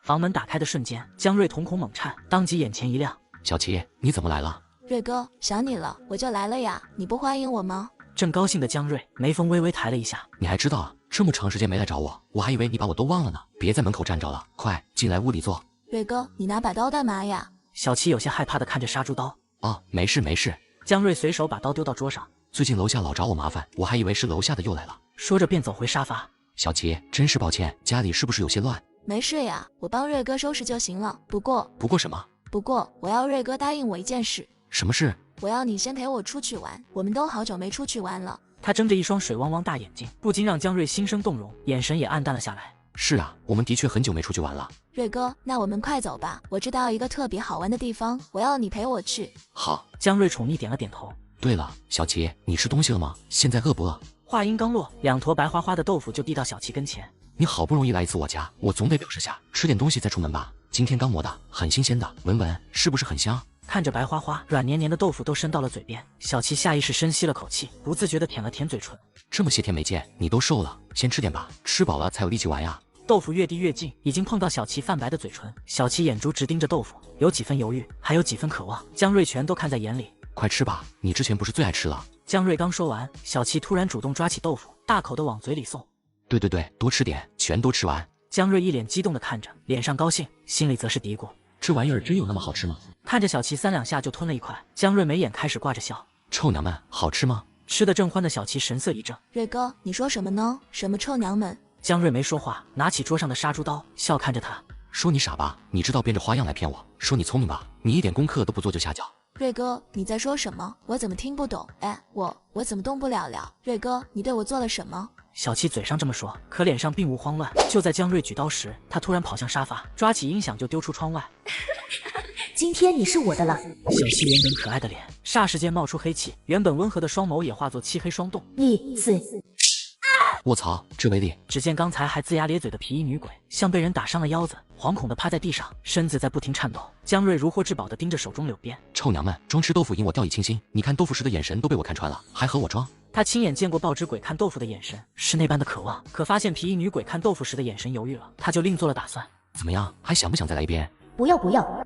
房门打开的瞬间，江瑞瞳孔猛颤，当即眼前一亮。小琪，你怎么来了？瑞哥，想你了，我就来了呀，你不欢迎我吗？正高兴的江瑞眉峰微微抬了一下。你还知道啊？这么长时间没来找我，我还以为你把我都忘了呢。别在门口站着了，快进来屋里坐。瑞哥，你拿把刀干嘛呀？小琪有些害怕地看着杀猪刀。哦，没事。江瑞随手把刀丢到桌上。最近楼下老找我麻烦，我还以为是楼下的又来了。说着便走回沙发。小琪，真是抱歉，家里是不是有些乱？没事呀，我帮瑞哥收拾就行了。不过什么？不过我要瑞哥答应我一件事。什么事？我要你先陪我出去玩，我们都好久没出去玩了。他睁着一双水汪汪大眼睛，不禁让江瑞心生动容，眼神也暗淡了下来。是啊，我们的确很久没出去玩了。瑞哥，那我们快走吧，我知道一个特别好玩的地方，我要你陪我去。好。江瑞宠溺点了点头。对了，小琪，你吃东西了吗？现在饿不饿？话音刚落，2坨白花花的豆腐就递到小琪跟前。你好不容易来一次我家，我总得表示下，吃点东西再出门吧。今天刚磨的，很新鲜的，闻闻是不是很香？看着白花花、软黏黏的豆腐都伸到了嘴边，小琪下意识深吸了口气，不自觉地舔了舔嘴唇。这么些天没见，你都瘦了，先吃点吧，吃饱了才有力气玩呀。豆腐越递越近，已经碰到小琪泛白的嘴唇。小琪眼珠直盯着豆腐，有几分犹豫，还有几分渴望。江瑞全都看在眼里。快吃吧，你之前不是最爱吃了？江瑞刚说完，小琪突然主动抓起豆腐，大口地往嘴里送。对，多吃点，全都吃完。江瑞一脸激动地看着，脸上高兴，心里则是嘀咕：这玩意儿真有那么好吃吗？看着小琪3两下就吞了一块，江瑞眉眼开始挂着笑。臭娘们，好吃吗？吃得正欢的小琪神色一怔。瑞哥，你说什么呢？什么臭娘们？江瑞没说话，拿起桌上的杀猪刀，笑看着他。说你傻吧，你知道编着花样来骗我。说你聪明吧，你一点功课都不做就下脚。瑞哥，你在说什么？我怎么听不懂？哎，我怎么动不了了？瑞哥，你对我做了什么？小琪嘴上这么说，可脸上并无慌乱。就在江瑞举刀时，他突然跑向沙发，抓起音响就丢出窗外。今天你是我的了。小琪原本可爱的脸，霎时间冒出黑气，原本温和的双眸也化作漆黑霜冻。你死！卧槽，这威力！只见刚才还龇牙咧嘴的皮衣女鬼，像被人打伤了腰子，惶恐地趴在地上，身子在不停颤抖。江瑞如获至宝地盯着手中柳鞭。臭娘们，装吃豆腐引我掉以轻心，你看豆腐时的眼神都被我看穿了，还和我装？他亲眼见过报纸鬼看豆腐的眼神是那般的渴望，可发现皮衣女鬼看豆腐时的眼神犹豫了，他就另做了打算。怎么样，还想不想再来一遍？不要！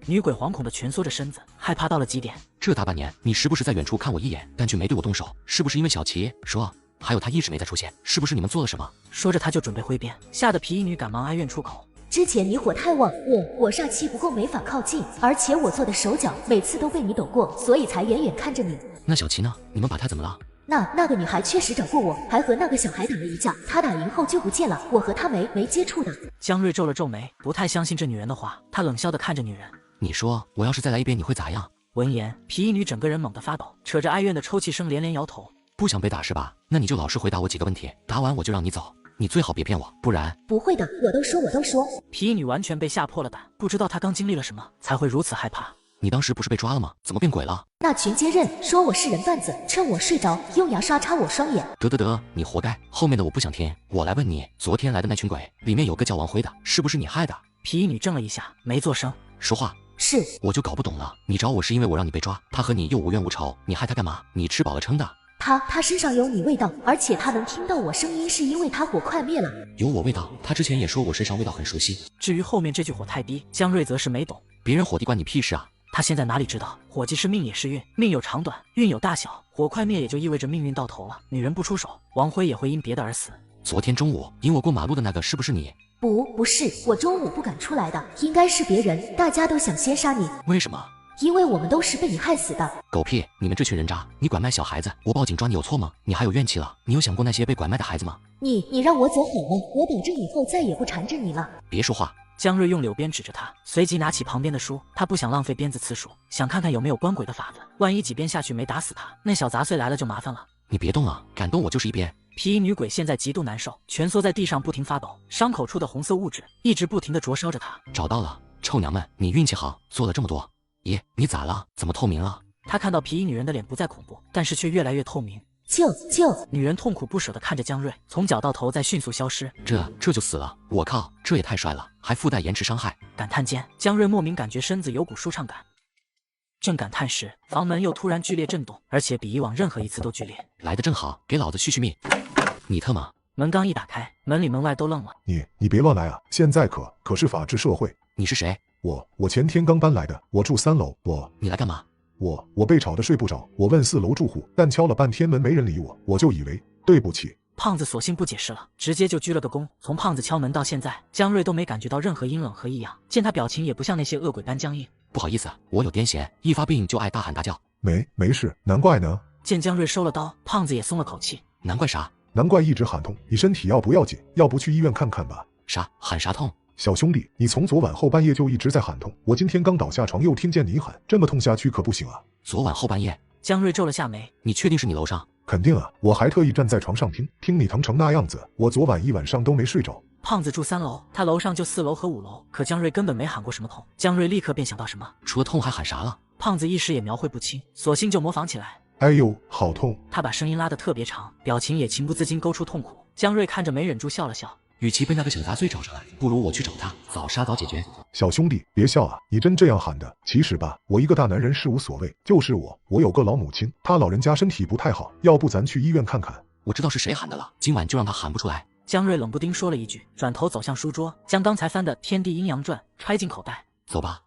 女鬼惶恐地蜷缩着身子，害怕到了极点。这大半年，你时不时在远处看我一眼，但却没对我动手，是不是因为小琪？说，还有他一直没再出现，是不是你们做了什么？说着他就准备挥鞭，吓得皮衣女赶忙哀怨出口。之前你火太旺，我煞气不够，没法靠近，而且我做的手脚每次都被你抖过，所以才远远看着你。那小琪呢？你们把她怎么了？那个女孩确实找过我，还和那个小孩打了一架，她打赢后就不见了，我和她没接触的。江瑞皱了皱眉，不太相信这女人的话，他冷笑地看着女人。你说我要是再来一遍你会咋样？闻言，皮衣女整个人猛地发抖，扯着哀怨的抽泣声连连摇头。不想被打是吧？那你就老实回答我几个问题，答完我就让你走。你最好别骗我，不然……不会的，我都说。皮衣女完全被吓破了胆，不知道她刚经历了什么才会如此害怕。你当时不是被抓了吗？怎么变鬼了？那群接任说我是人贩子，趁我睡着用牙刷插我双眼。得，你活该。后面的我不想听。我来问你，昨天来的那群鬼里面有个叫王辉的，是不是你害的？皮衣女怔了一下，没做声。说话。是。我就搞不懂了，你找我是因为我让你被抓，他和你又无冤无仇，你害他干嘛？你吃饱了撑的。他身上有你味道，而且他能听到我声音，是因为他火快灭了。有我味道？他之前也说我身上味道很熟悉。至于后面这句火太低，江瑞则是没懂。别人火地关你屁事啊！他现在哪里知道，火既是命也是运，命有长短，运有大小，火快灭也就意味着命运到头了。女人不出手，王辉也会因别的而死。昨天中午引我过马路的那个是不是你？不是，我中午不敢出来的，应该是别人，大家都想先杀你。为什么？因为我们都是被你害死的。狗屁！你们这群人渣！你拐卖小孩子，我报警抓你有错吗？你还有怨气了？你有想过那些被拐卖的孩子吗？你让我走好吗？我保证以后再也不缠着你了。别说话！江瑞用柳鞭指着他，随即拿起旁边的书。他不想浪费鞭子次数，想看看有没有关鬼的法子。万一几鞭下去没打死他，那小杂碎来了就麻烦了。你别动啊！敢动我就是一鞭。皮衣女鬼现在极度难受，蜷缩在地上不停发抖，伤口处的红色物质一直不停地灼烧着她。找到了，臭娘们，你运气好，做了这么多。咦，你咋了？怎么透明了？他看到皮衣女人的脸不再恐怖，但是却越来越透明。救！女人痛苦不舍地看着江瑞，从脚到头再迅速消失。这就死了？我靠，这也太帅了，还附带延迟伤害。感叹间，江瑞莫名感觉身子有股舒畅感。正感叹时，房门又突然剧烈震动，而且比以往任何一次都剧烈。来得正好，给老子续命。你特么！门刚一打开，门里门外都愣了。你别乱来啊！现在可是法治社会。你是谁？我前天刚搬来的，我住3楼。你来干嘛？我被吵得睡不着，我问4楼住户，但敲了半天门没人理我，我就以为对不起。胖子索性不解释了，直接就鞠了个躬。从胖子敲门到现在，江瑞都没感觉到任何阴冷和异样，见他表情也不像那些恶鬼般僵硬。不好意思，我有癫痫，一发病就爱大喊大叫。没事，难怪呢。见江瑞收了刀，胖子也松了口气。难怪啥？难怪一直喊痛，你身体要不紧？要不去医院看看吧？啥？喊啥痛？小兄弟，你从昨晚后半夜就一直在喊痛，我今天刚倒下床又听见你喊，这么痛下去可不行啊！昨晚后半夜？江瑞皱了下眉。你确定是你楼上？肯定啊，我还特意站在床上听你疼成那样子，我昨晚一晚上都没睡着。胖子住3楼，他楼上就4楼和5楼，可江瑞根本没喊过什么痛。江瑞立刻便想到什么，除了痛还喊啥了？胖子一时也描绘不清，索性就模仿起来。哎呦，好痛！他把声音拉得特别长，表情也情不自禁勾出痛苦。江瑞看着没忍住笑了笑。与其被那个小杂碎找上来，不如我去找他，早杀早解决。小兄弟，别笑啊！你真这样喊的？其实吧，我一个大男人是无所谓，就是我有个老母亲，她老人家身体不太好，要不咱去医院看看？我知道是谁喊的了，今晚就让他喊不出来。江瑞冷不丁说了一句，转头走向书桌，将刚才翻的《天地阴阳传》揣进口袋。走吧。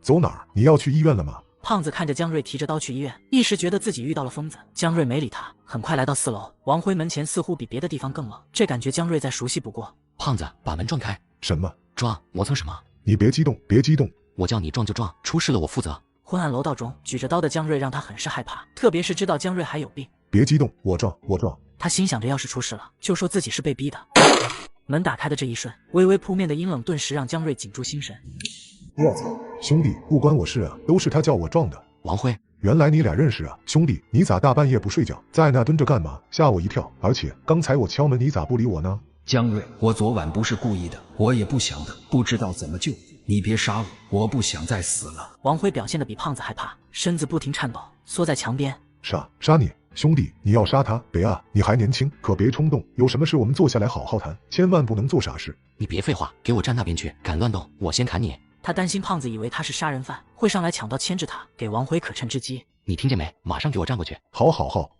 走哪儿？你要去医院了吗？胖子看着江瑞提着刀去医院，一时觉得自己遇到了疯子。江瑞没理他，很快来到4楼。王辉门前似乎比别的地方更冷，这感觉江瑞再熟悉不过。胖子，把门撞开。什么？撞？磨蹭什么？你别激动，别激动。我叫你撞就撞，出事了我负责。昏暗楼道中，举着刀的江瑞让他很是害怕，特别是知道江瑞还有病。别激动，我撞。他心想着，要是出事了，就说自己是被逼的。门打开的这一瞬，微微扑面的阴冷顿时让江瑞紧住心神。我操，兄弟，不关我事啊，都是他叫我撞的。王辉，原来你俩认识啊，兄弟，你咋大半夜不睡觉，在那蹲着干嘛？吓我一跳。而且刚才我敲门，你咋不理我呢？江瑞，我昨晚不是故意的，我也不想的，不知道怎么救。你别杀我不想再死了。王辉表现得比胖子还怕，身子不停颤抖，缩在墙边。杀你！兄弟，你要杀他？别啊，你还年轻，可别冲动。有什么事我们坐下来好好谈，千万不能做傻事。你别废话，给我站那边去，敢乱动，我先砍你。他担心胖子以为他是杀人犯，会上来抢刀牵制他，给王辉可乘之机。你听见没？马上给我站过去。好，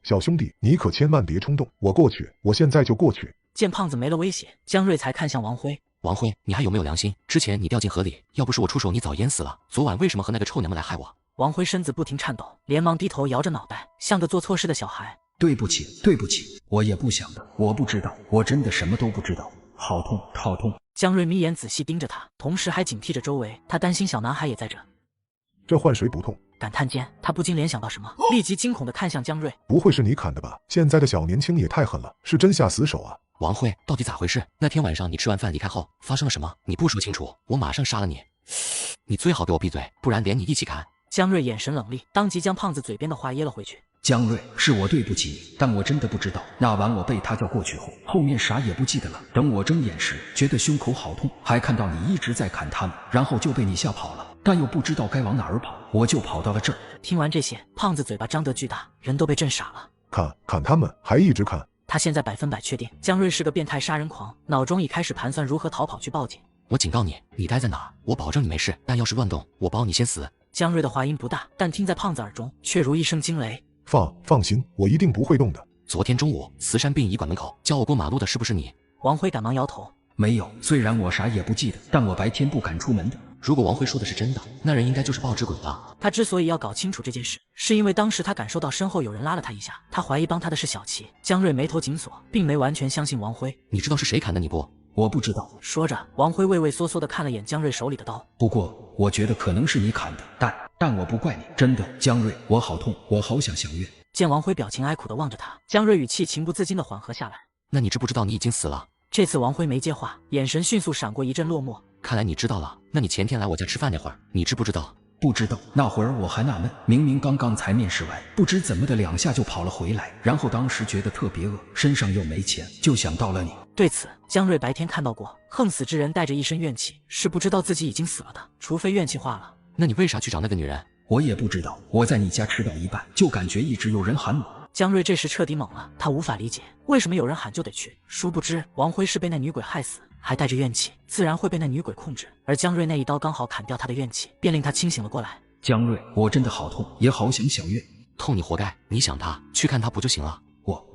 小兄弟，你可千万别冲动，我过去，我现在就过去。见胖子没了威胁，江瑞才看向王辉。王辉，你还有没有良心？之前你掉进河里，要不是我出手，你早淹死了。昨晚为什么和那个臭娘们来害我？王辉身子不停颤抖，连忙低头摇着脑袋，像个做错事的小孩。对不起，我也不想的，我不知道，我真的什么都不知道。好痛！江瑞眯眼仔细盯着他，同时还警惕着周围，他担心小男孩也在这。这换谁不痛？感叹间，他不禁联想到什么，立即惊恐地看向江瑞。不会是你砍的吧？现在的小年轻也太狠了，是真下死手啊！王辉，到底咋回事？那天晚上你吃完饭离开后发生了什么？你不说清楚，我马上杀了你！你最好给我闭嘴，不然连你一起砍！江瑞眼神冷厉，当即将胖子嘴边的话噎了回去。江瑞，是我对不起你，但我真的不知道，那晚我被他叫过去后面啥也不记得了。等我睁眼时，觉得胸口好痛，还看到你一直在砍他们，然后就被你吓跑了，但又不知道该往哪儿跑，我就跑到了这儿。听完这些，胖子嘴巴张得巨大，人都被震傻了。砍他们，还一直砍。他现在100%确定江瑞是个变态杀人狂，脑中已开始盘算如何逃跑去报警。我警告你，你待在哪儿，我保证你没事，但要是乱动，我保你先死。江瑞的话音不大，但听在胖子耳中却如一声惊雷。放心，我一定不会动的。昨天中午，慈山殡仪馆门口叫我过马路的是不是你？王辉赶忙摇头，没有。虽然我啥也不记得，但我白天不敢出门的。如果王辉说的是真的，那人应该就是报纸鬼了。他之所以要搞清楚这件事，是因为当时他感受到身后有人拉了他一下，他怀疑帮他的是小齐。江瑞眉头紧锁，并没完全相信王辉。你知道是谁砍的你不？我不知道。说着，王辉畏畏缩缩地看了眼江瑞手里的刀。不过我觉得可能是你砍的，但我不怪你，真的。江瑞，我好痛，我好想小月。见王辉表情哀苦地望着他，江瑞语气情不自禁地缓和下来。那你知不知道你已经死了？这次王辉没接话，眼神迅速闪过一阵落寞。看来你知道了。那你前天来我家吃饭那会儿，你知不知道？不知道。那会儿我还纳闷，明明刚刚才面试完，不知怎么的2下就跑了回来，然后当时觉得特别饿，身上又没钱，就想到了你。对此，江瑞白天看到过，横死之人带着一身怨气，是不知道自己已经死了的，除非怨气化了。那你为啥去找那个女人？我也不知道，我在你家吃到一半，就感觉一直有人喊我。江瑞这时彻底懵了，他无法理解为什么有人喊就得去，殊不知王辉是被那女鬼害死，还带着怨气，自然会被那女鬼控制，而江瑞那一刀刚好砍掉他的怨气，便令他清醒了过来。江瑞，我真的好痛，也好想小月。痛你活该，你想他，去看他不就行了？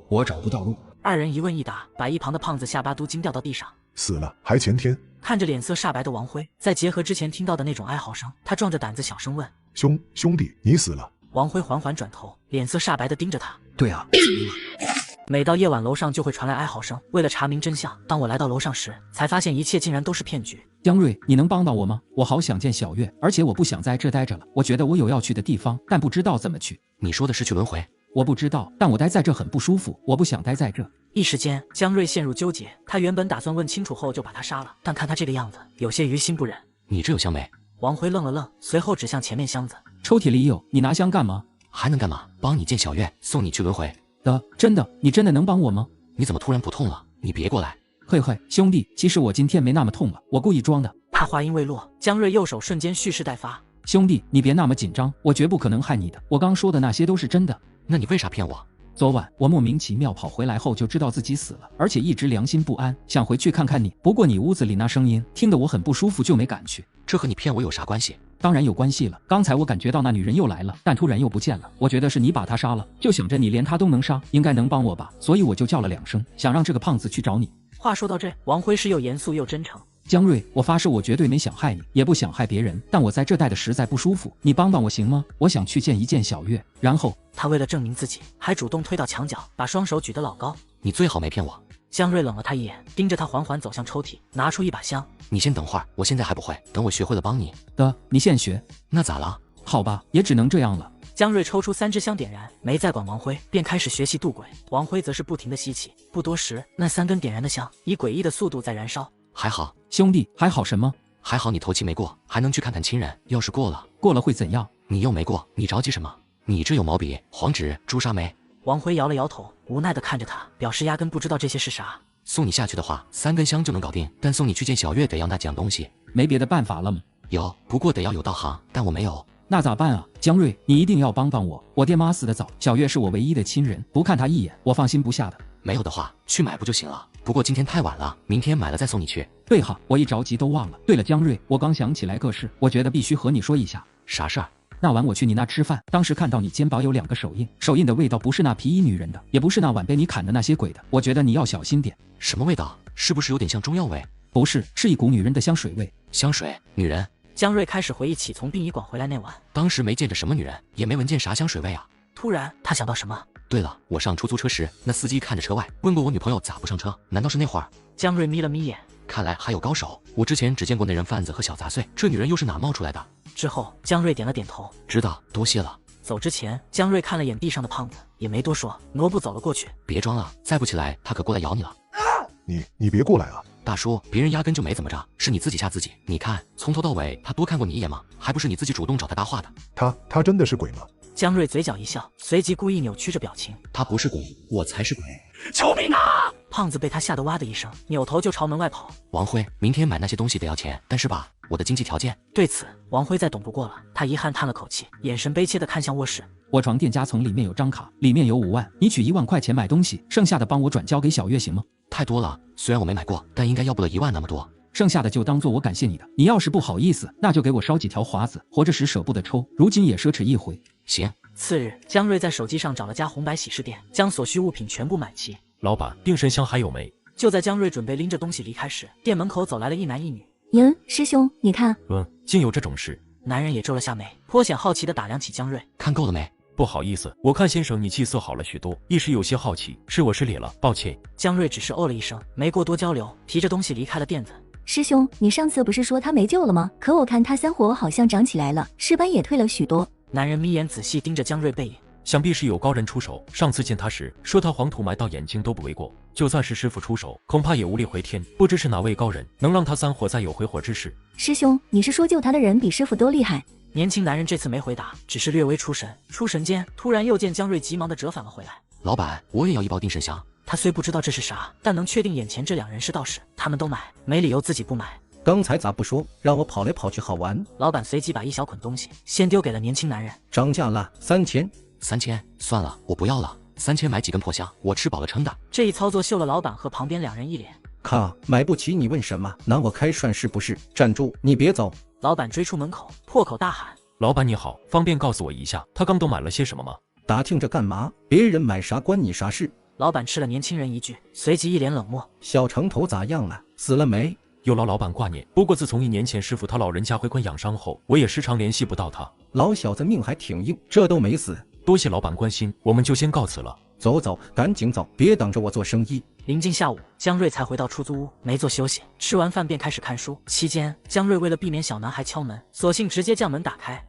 我找不到路。二人一问一答，把一旁的胖子下巴都惊掉到地上。死了，还前天。看着脸色煞白的王辉，再结合之前听到的那种哀嚎声，他壮着胆子小声问：兄弟，你死了？王辉缓缓转头，脸色煞白地盯着他。对啊，每到夜晚，楼上就会传来哀嚎声。为了查明真相，当我来到楼上时，才发现一切竟然都是骗局。江瑞，你能帮到我吗？我好想见小月，而且我不想在这待着了。我觉得我有要去的地方，但不知道怎么去。你说的是去轮回？我不知道，但我待在这很不舒服，我不想待在这。一时间，江瑞陷入纠结。他原本打算问清楚后就把他杀了，但看他这个样子，有些于心不忍。你这有香没？王辉愣了愣，随后指向前面箱子。抽屉里有，你拿香干嘛？还能干嘛？帮你见小月，送你去轮回。真的？你真的能帮我吗？你怎么突然不痛了？你别过来。嘿，兄弟，其实我今天没那么痛了，我故意装的。他话音未落，江瑞右手瞬间蓄势待发。兄弟，你别那么紧张，我绝不可能害你的，我刚说的那些都是真的。那你为啥骗我？昨晚我莫名其妙跑回来后就知道自己死了，而且一直良心不安，想回去看看你。不过你屋子里那声音听得我很不舒服，就没敢去。这和你骗我有啥关系？当然有关系了。刚才我感觉到那女人又来了，但突然又不见了。我觉得是你把她杀了，就想着你连她都能杀，应该能帮我吧，所以我就叫了2声，想让这个胖子去找你。话说到这，王辉是又严肃又真诚。江瑞，我发誓我绝对没想害你，也不想害别人，但我在这待的实在不舒服，你帮帮我行吗？我想去见一见小月。然后他为了证明自己，还主动推到墙角，把双手举得老高。你最好没骗我。江瑞冷了他一眼，盯着他缓缓走向抽屉，拿出一把香。你先等会儿，我现在还不会，等我学会了帮你。你现学？那咋了？好吧，也只能这样了。江瑞抽出3支香点燃，没再管王辉，便开始学习渡鬼。王辉则是不停地吸气，不多时，那3根点燃的香以诡异的速度在燃烧。还好，兄弟，还好什么？还好你头七没过，还能去看看亲人。要是过了会怎样？你又没过，你着急什么？你这有毛笔、黄纸、朱砂没？王辉摇了摇头，无奈地看着他，表示压根不知道这些是啥。送你下去的话，3根香就能搞定，但送你去见小月得要那几样东西。没别的办法了吗？有，不过得要有道行，但我没有。那咋办啊？江瑞，你一定要帮帮我，我爹妈死得早，小月是我唯一的亲人，不看她一眼，我放心不下的。没有的话，去买不就行了？不过今天太晚了，明天买了再送你去。对哈，我一着急都忘了。对了，江瑞，我刚想起来个事，我觉得必须和你说一下。啥事儿？那晚我去你那吃饭，当时看到你肩膀有2个手印，手印的味道不是那皮衣女人的，也不是那晚被你砍的那些鬼的，我觉得你要小心点。什么味道？是不是有点像中药味？不是，是一股女人的香水味。香水？女人？江瑞开始回忆起从殡仪馆回来那晚，当时没见着什么女人，也没闻见啥香水味啊。突然他想到什么。对了，我上出租车时，那司机看着车外，问过我女朋友咋不上车，难道是那会儿？江瑞眯了眯眼，看来还有高手。我之前只见过那人贩子和小杂碎，这女人又是哪冒出来的？之后江瑞点了点头，知道，多谢了。走之前，江瑞看了眼地上的胖子，也没多说，挪步走了过去。别装了，再不起来，他可过来咬你了。你别过来啊！大叔，别人压根就没怎么着，是你自己吓自己。你看，从头到尾他多看过你一眼吗？还不是你自己主动找他搭话的。他真的是鬼吗？江瑞嘴角一笑，随即故意扭曲着表情。他不是鬼，我才是鬼。救命啊！胖子被他吓得哇的一声，扭头就朝门外跑。王辉，明天买那些东西得要钱，但是吧，我的经济条件……对此，王辉再懂不过了，他遗憾叹了口气，眼神悲切地看向卧室。我床垫夹层里面有张卡，里面有5万，你取1万块钱买东西，剩下的帮我转交给小月行吗？太多了，虽然我没买过，但应该要不了1万那么多。剩下的就当做我感谢你的。你要是不好意思，那就给我烧几条华子，活着时舍不得抽，如今也奢侈一回。行。次日，江瑞在手机上找了家红白喜事店，将所需物品全部买齐。老板，定神香还有没？就在江瑞准备拎着东西离开时，店门口走来了一男一女。师兄，你看，竟有这种事。男人也皱了下眉，颇显好奇地打量起江瑞。看够了没？不好意思，我看先生你气色好了许多，一时有些好奇，是我失礼了，抱歉。江瑞只是哦了一声，没过多交流，提着东西离开了店子。师兄，你上次不是说他没救了吗？可我看他3火好像长起来了，尸斑也退了许多。男人眯眼仔细盯着江瑞背影，想必是有高人出手。上次见他时，说他黄土埋到眼睛都不为过，就算是师傅出手，恐怕也无力回天。不知是哪位高人，能让他3火再有回火之时。师兄，你是说救他的人比师傅都厉害？年轻男人这次没回答，只是略微出神。出神间，突然又见江瑞急忙地折返了回来。老板，我也要1包定神香。他虽不知道这是啥，但能确定眼前这2人是道士，他们都买，没理由自己不买。刚才咋不说让我跑来跑去好玩？老板随即把一小捆东西先丢给了年轻男人。涨价了，3000。3000，算了，我不要了。3000买几根破香，我吃饱了撑的。这一操作秀了老板和旁边2人一脸。靠，买不起你问什么？拿我开涮是不是？站住，你别走！老板追出门口，破口大喊：老板你好，方便告诉我一下，他刚都买了些什么吗？打听着干嘛？别人买啥关你啥事？老板吃了年轻人一句，随即一脸冷漠。小城头咋样了？死了没？有劳老板挂念，不过自从1年前师傅他老人家回关养伤后，我也时常联系不到他。老小子命还挺硬，这都没死。多谢老板关心，我们就先告辞了。走走，赶紧走，别等着我做生意。临近下午，江瑞才回到出租屋，没做休息，吃完饭便开始看书。期间，江瑞为了避免小男孩敲门，索性直接将门打开。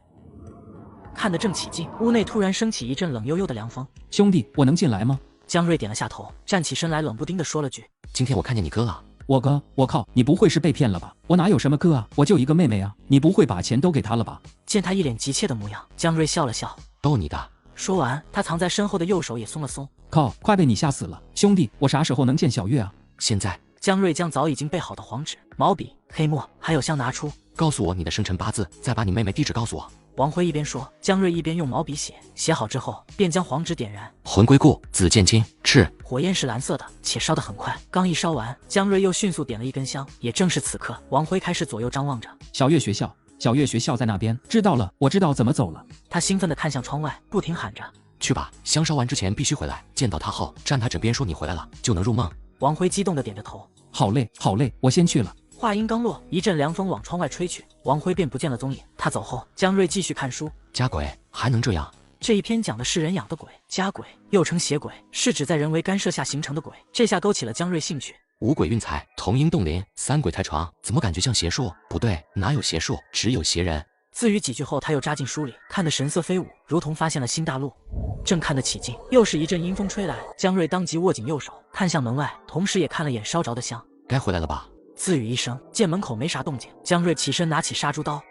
看得正起劲，屋内突然升起一阵冷悠悠的凉风。兄弟，我能进来吗？江瑞点了下头，站起身来，冷不丁地说了句：今天我看见你哥了。我哥？我靠，你不会是被骗了吧？我哪有什么哥啊，我就一个妹妹啊！你不会把钱都给他了吧？见他一脸急切的模样，江瑞笑了笑：逗你的。说完，他藏在身后的右手也松了松。靠，快被你吓死了！兄弟，我啥时候能见小月啊？现在。江瑞将早已经备好的黄纸、毛笔、黑墨还有香拿出。告诉我你的生辰八字，再把你妹妹地址告诉我。王辉一边说，江瑞一边用毛笔写，写好之后便将黄纸点燃。魂归故，子见金，赤。火焰是蓝色的，且烧得很快。刚一烧完，江瑞又迅速点了一根香。也正是此刻，王辉开始左右张望着。小月学校，小月学校在那边。知道了，我知道怎么走了。他兴奋地看向窗外，不停喊着：去吧，香烧完之前必须回来。见到他后，站他枕边说你回来了，就能入梦。王辉激动地点着头。好累，好累，我先去了。话音刚落，一阵凉风往窗外吹去，王辉便不见了踪影。他走后，江瑞继续看书。家鬼还能这样？这一篇讲的是人养的鬼，家鬼又称邪鬼，是指在人为干涉下形成的鬼。这下勾起了江瑞兴趣。五鬼运财，同音冻灵，三鬼抬床，怎么感觉像邪术？不对，哪有邪术，只有邪人。自语几句后，他又扎进书里，看得神色飞舞，如同发现了新大陆。正看得起劲，又是一阵阴风吹来，江瑞当即握紧右手，看向门外，同时也看了眼烧着的香。该回来了吧？自语一声，见门口没啥动静，江瑞起身拿起杀猪刀。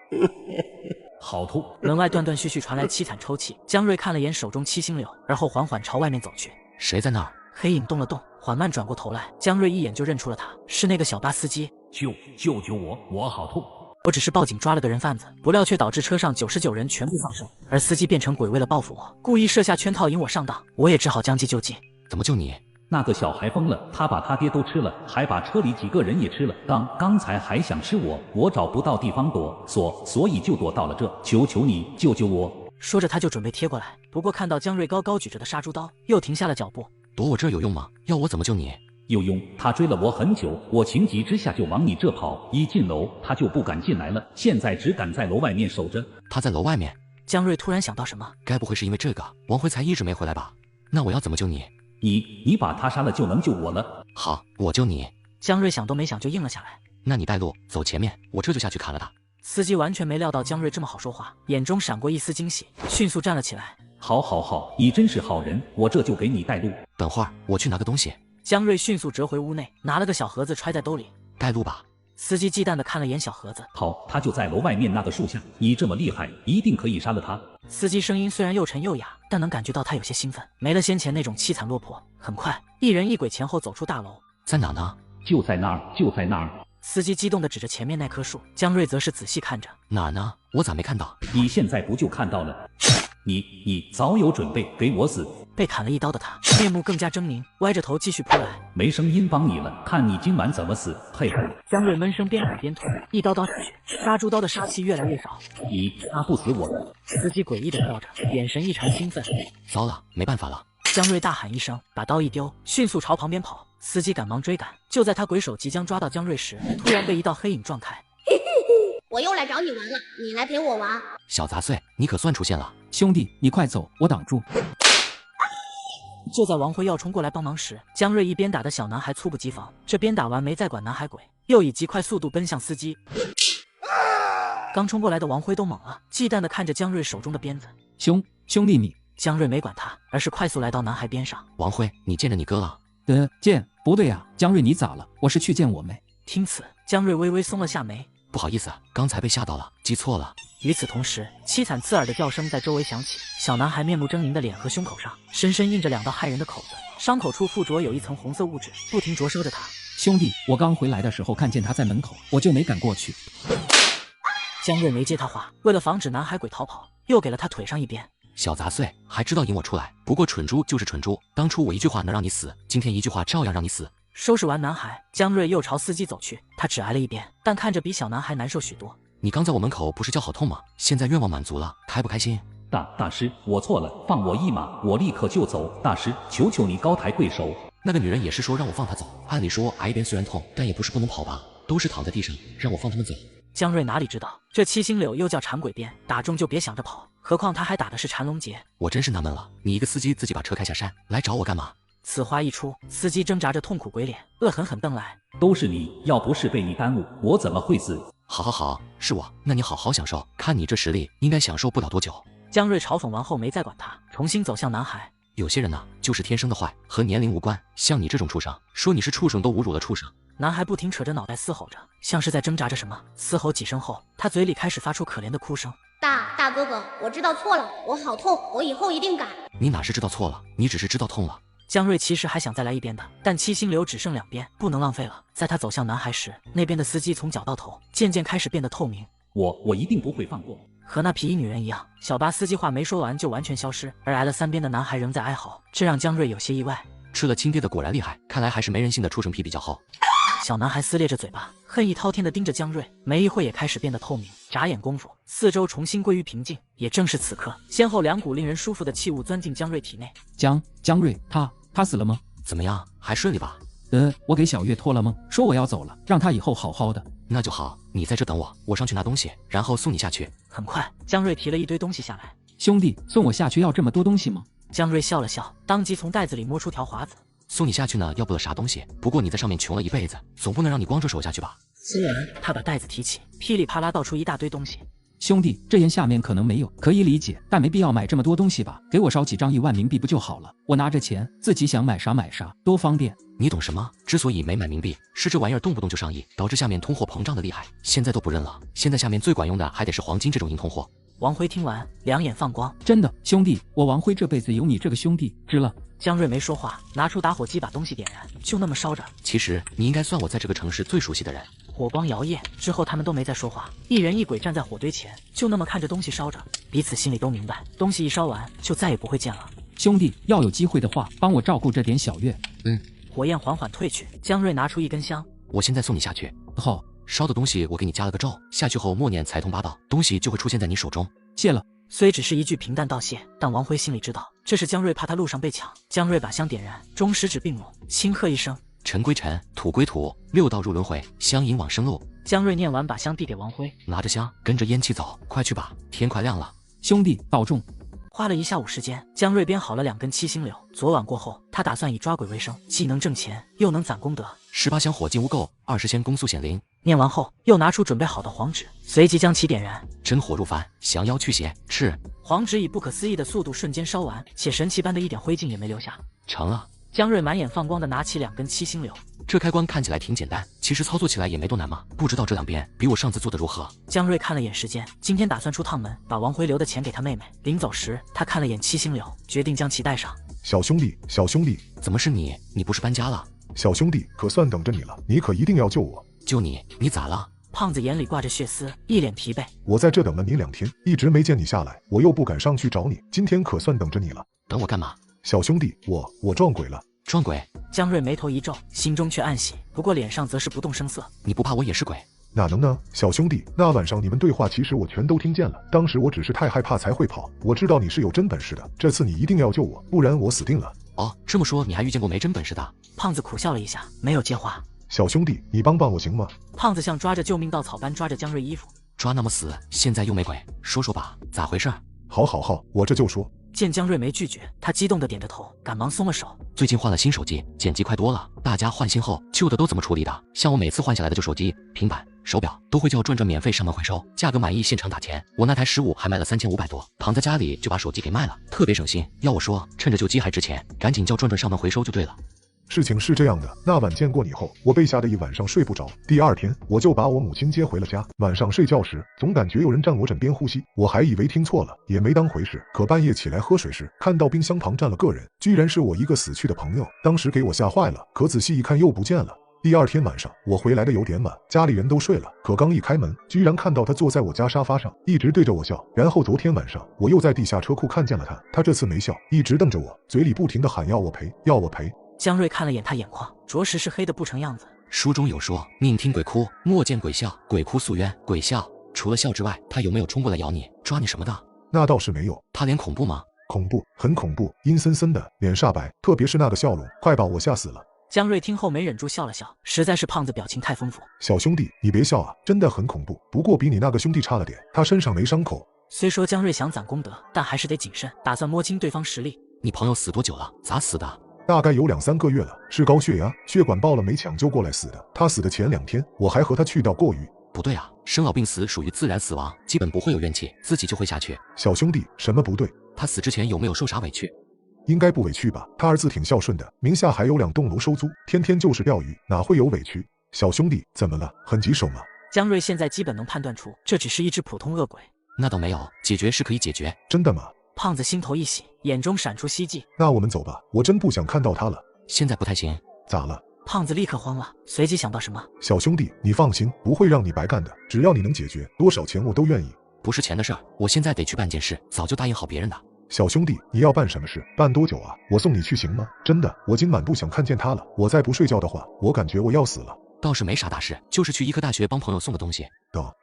好痛！门外断断续续传来凄惨抽泣。江瑞看了眼手中七星柳，而后缓缓朝外面走去。谁在那儿？黑影动了动，缓慢转过头来，江瑞一眼就认出了他，是那个小巴司机。救我，我好痛！我只是报警抓了个人贩子，不料却导致车上99人全部丧生，而司机变成鬼，为了报复我，故意设下圈套引我上当，我也只好将计就计。怎么救你？那个小孩疯了，他把他爹都吃了，还把车里几个人也吃了。刚才还想吃我找不到地方躲，所以就躲到了这。求求你救救我！说着他就准备贴过来，不过看到江瑞高高举着的杀猪刀，又停下了脚步。躲我这有用吗？要我怎么救你？有用，他追了我很久，我情急之下就往你这跑，一进楼他就不敢进来了，现在只敢在楼外面守着。他在楼外面？江瑞突然想到什么，该不会是因为这个王辉才一直没回来吧？那我要怎么救你？你把他杀了就能救我了。好，我救你。江瑞想都没想就应了下来。那你带路，走前面，我这就下去砍了他。司机完全没料到江瑞这么好说话，眼中闪过一丝惊喜，迅速站了起来。好，你真是好人，我这就给你带路。等会儿我去拿个东西。江瑞迅速折回屋内，拿了个小盒子揣在兜里。带路吧。司机忌惮地看了眼小盒子，好，他就在楼外面那个树下。你这么厉害，一定可以杀了他。司机声音虽然又沉又哑，但能感觉到他有些兴奋，没了先前那种凄惨落魄。很快，一人一鬼前后走出大楼。在哪呢？就在那儿，就在那儿。司机激动地指着前面那棵树，江瑞则是仔细看着。哪儿呢？我咋没看到？你现在不就看到了？你早有准备，给我死！被砍了一刀的他，面目更加狰狞，歪着头继续扑来。没声音帮你了，看你今晚怎么死！嘿嘿。江瑞闷声边砍边吐，一刀刀下去，杀猪刀的杀气越来越少。你杀不死我的！司机诡异地笑着，眼神异常兴奋。糟了，没办法了！江瑞大喊一声，把刀一丢，迅速朝旁边跑。司机赶忙追赶，就在他鬼手即将抓到江瑞时，突然被一道黑影撞开。我又来找你玩了，你来陪我玩。小杂碎，你可算出现了！兄弟，你快走，我挡住。就在王辉要冲过来帮忙时，江瑞一边打的小男孩猝不及防，这边打完没再管男孩鬼，又以极快速度奔向司机。刚冲过来的王辉都懵了，忌惮地看着江瑞手中的鞭子。兄弟你……江瑞没管他，而是快速来到男孩边上。王辉，你见着你哥了？见不对啊，江瑞你咋了？我是去见我妹。听此，江瑞微微松了下眉。不好意思，刚才被吓到了，记错了。与此同时，凄惨刺耳的叫声在周围响起。小男孩面目狰狞的脸和胸口上，深深印着2道骇人的口子，伤口处附着有一层红色物质，不停灼烧着他。兄弟，我刚回来的时候看见他在门口，我就没敢过去。江瑞没接他话，为了防止男孩鬼逃跑，又给了他腿上一鞭。小杂碎，还知道引我出来？不过蠢猪就是蠢猪，当初我一句话能让你死，今天一句话照样让你死。收拾完男孩，江瑞又朝司机走去。他只挨了一鞭，但看着比小男孩难受许多。你刚在我门口不是叫好痛吗？现在愿望满足了，开不开心？大师，我错了，放我一马，我立刻就走。大师，求求你高抬贵手。那个女人也是说让我放她走，按理说挨一鞭虽然痛，但也不是不能跑吧？都是躺在地上，让我放他们走。江瑞哪里知道，这七星柳又叫缠鬼鞭，打中就别想着跑，何况他还打的是缠龙结。我真是纳闷了，你一个司机自己把车开下山来找我干嘛？此话一出，司机挣扎着痛苦鬼脸，恶狠狠瞪来。都是你，要不是被你耽误，我怎么会死？好，是我，那你好好享受，看你这实力，应该享受不了多久。江瑞嘲讽完后没再管他，重新走向男孩。有些人呢，就是天生的坏，和年龄无关。像你这种畜生，说你是畜生都侮辱了畜生。男孩不停扯着脑袋嘶吼着，像是在挣扎着什么。嘶吼几声后，他嘴里开始发出可怜的哭声。大哥哥，我知道错了，我好痛，我以后一定改。你哪是知道错了，你只是知道痛了。江瑞其实还想再来一鞭的，但七星流只剩2鞭，不能浪费了。在他走向男孩时，那边的司机从脚到头渐渐开始变得透明。我一定不会放过。和那皮衣女人一样，小巴司机话没说完就完全消失，而挨了3鞭的男孩仍在哀嚎，这让江瑞有些意外。吃了亲爹的果然厉害，看来还是没人性的畜生皮比较厚。小男孩撕裂着嘴巴，恨意滔天地盯着江瑞，没一会也开始变得透明。眨眼功夫，四周重新归于平静。也正是此刻，先后2股令人舒服的气雾钻进江瑞体内。江瑞，他死了吗？怎么样，还顺利吧？我给小月托了梦，说我要走了，让他以后好好的。那就好，你在这等我，我上去拿东西，然后送你下去。很快，江瑞提了一堆东西下来。兄弟，送我下去要这么多东西吗？江瑞笑了笑，当即从袋子里摸出条华子。送你下去呢，要不了啥东西，不过你在上面穷了一辈子，总不能让你光着手下去吧？说完，他把袋子提起，噼里啪啦倒出一大堆东西。兄弟，这烟下面可能没有，可以理解，但没必要买这么多东西吧？给我烧几张1万冥币不就好了？我拿着钱，自己想买啥买啥，多方便。你懂什么？之所以没买冥币，是这玩意儿动不动就上亿，导致下面通货膨胀的厉害，现在都不认了。现在下面最管用的还得是黄金这种硬通货。王辉听完，两眼放光。真的，兄弟，我王辉这辈子有你这个兄弟，值了。江瑞没说话，拿出打火机把东西点燃，就那么烧着。其实你应该算我在这个城市最熟悉的人。火光摇曳之后，他们都没再说话，一人一鬼站在火堆前，就那么看着东西烧着，彼此心里都明白，东西一烧完就再也不会见了。兄弟，要有机会的话，帮我照顾这点小月。火焰缓缓退去，江瑞拿出一根香，我现在送你下去。好，烧的东西我给你加了个咒，下去后默念财通八道，东西就会出现在你手中。谢了。虽只是一句平淡道谢，但王辉心里知道，这是江瑞怕他路上被抢。江瑞把香点燃，中食指并拢，轻喝一声：尘归尘，土归土，6道入轮回，香引往生路。江瑞念完，把香递给王辉，拿着香，跟着烟气走，快去吧，天快亮了。兄弟保重。花了1下午时间，江瑞编好了2根七星柳。昨晚过后，他打算以抓鬼为生，既能挣钱，又能攒功德。18香火进屋垢，20仙攻速显灵。念完后，又拿出准备好的黄纸，随即将其点燃。真火入凡，降妖驱邪，赤。黄纸以不可思议的速度瞬间烧完，且神奇般的一点灰烬也没留下。成了。江瑞满眼放光的拿起2根七星柳，这开关看起来挺简单，其实操作起来也没多难嘛。不知道这两边比我上次做的如何？江瑞看了眼时间，今天打算出趟门，把王回留的钱给他妹妹。临走时，他看了眼七星柳，决定将其带上。小兄弟，小兄弟，怎么是你？你不是搬家了？小兄弟，可算等着你了，你可一定要救我。救你？你咋了？胖子眼里挂着血丝，一脸疲惫。我在这等了你2天，一直没见你下来，我又不敢上去找你，今天可算等着你了。等我干嘛？小兄弟，我撞鬼了。撞鬼？江瑞眉头一皱，心中却暗喜，不过脸上则是不动声色。你不怕我也是鬼？哪能呢，小兄弟，那晚上你们对话其实我全都听见了，当时我只是太害怕才会跑，我知道你是有真本事的，这次你一定要救我，不然我死定了。哦，这么说你还遇见过没真本事的？胖子苦笑了一下，没有接话。小兄弟，你帮帮我行吗？胖子像抓着救命稻草般抓着江瑞衣服。抓那么死，现在又没鬼，说说吧，咋回事？好，我这就说。见江瑞没拒绝，他激动地点着头，赶忙松了手。最近换了新手机，剪辑快多了。大家换新后，旧的都怎么处理的？像我每次换下来的旧手机、平板、手表，都会叫转转免费上门回收，价格满意现场打钱。我那台15还卖了3500多，躺在家里就把手机给卖了，特别省心。要我说，趁着旧机还值钱，赶紧叫转转上门回收就对了。事情是这样的，那晚见过你后，我被吓得一晚上睡不着。第2天，我就把我母亲接回了家。晚上睡觉时，总感觉有人站我枕边呼吸，我还以为听错了，也没当回事。可半夜起来喝水时，看到冰箱旁站了个人，居然是我一个死去的朋友。当时给我吓坏了，可仔细一看又不见了。第2天晚上，我回来的有点晚，家里人都睡了，可刚一开门，居然看到他坐在我家沙发上，一直对着我笑。然后昨天晚上，我又在地下车库看见了他，他这次没笑，一直瞪着我，嘴里不停地喊要我赔，要我赔。江瑞看了眼他眼眶，着实是黑得不成样子。书中有说，宁听鬼哭，莫见鬼笑。鬼哭诉冤，鬼笑。除了笑之外，他有没有冲过来咬你、抓你什么的？那倒是没有。他脸恐怖吗？恐怖，很恐怖，阴森森的，脸煞白，特别是那个笑容，快把我吓死了。江瑞听后没忍住笑了笑，实在是胖子表情太丰富。小兄弟，你别笑啊，真的很恐怖，不过比你那个兄弟差了点，他身上没伤口。虽说江瑞想攒功德，但还是得谨慎，打算摸清对方实力。你朋友死多久了？咋死的？大概有2-3个月了，是高血压，血管爆了没抢救过来死的。他死的前2天，我还和他去钓过鱼。不对啊，生老病死属于自然死亡，基本不会有怨气，自己就会下去。小兄弟，什么不对？他死之前有没有受啥委屈？应该不委屈吧，他儿子挺孝顺的，名下还有2栋楼收租，天天就是钓鱼，哪会有委屈？小兄弟，怎么了？很棘手吗？江瑞现在基本能判断出，这只是一只普通恶鬼。那倒没有，解决是可以解决。真的吗？胖子心头一喜，眼中闪出希冀。那我们走吧，我真不想看到他了。现在不太行。咋了？胖子立刻慌了，随即想到什么。小兄弟，你放心，不会让你白干的，只要你能解决，多少钱我都愿意。不是钱的事儿，我现在得去办件事，早就答应好别人的。小兄弟，你要办什么事？办多久啊？我送你去行吗？真的，我今晚不想看见他了。我再不睡觉的话，我感觉我要死了。倒是没啥大事，就是去医科大学帮朋友送个东西。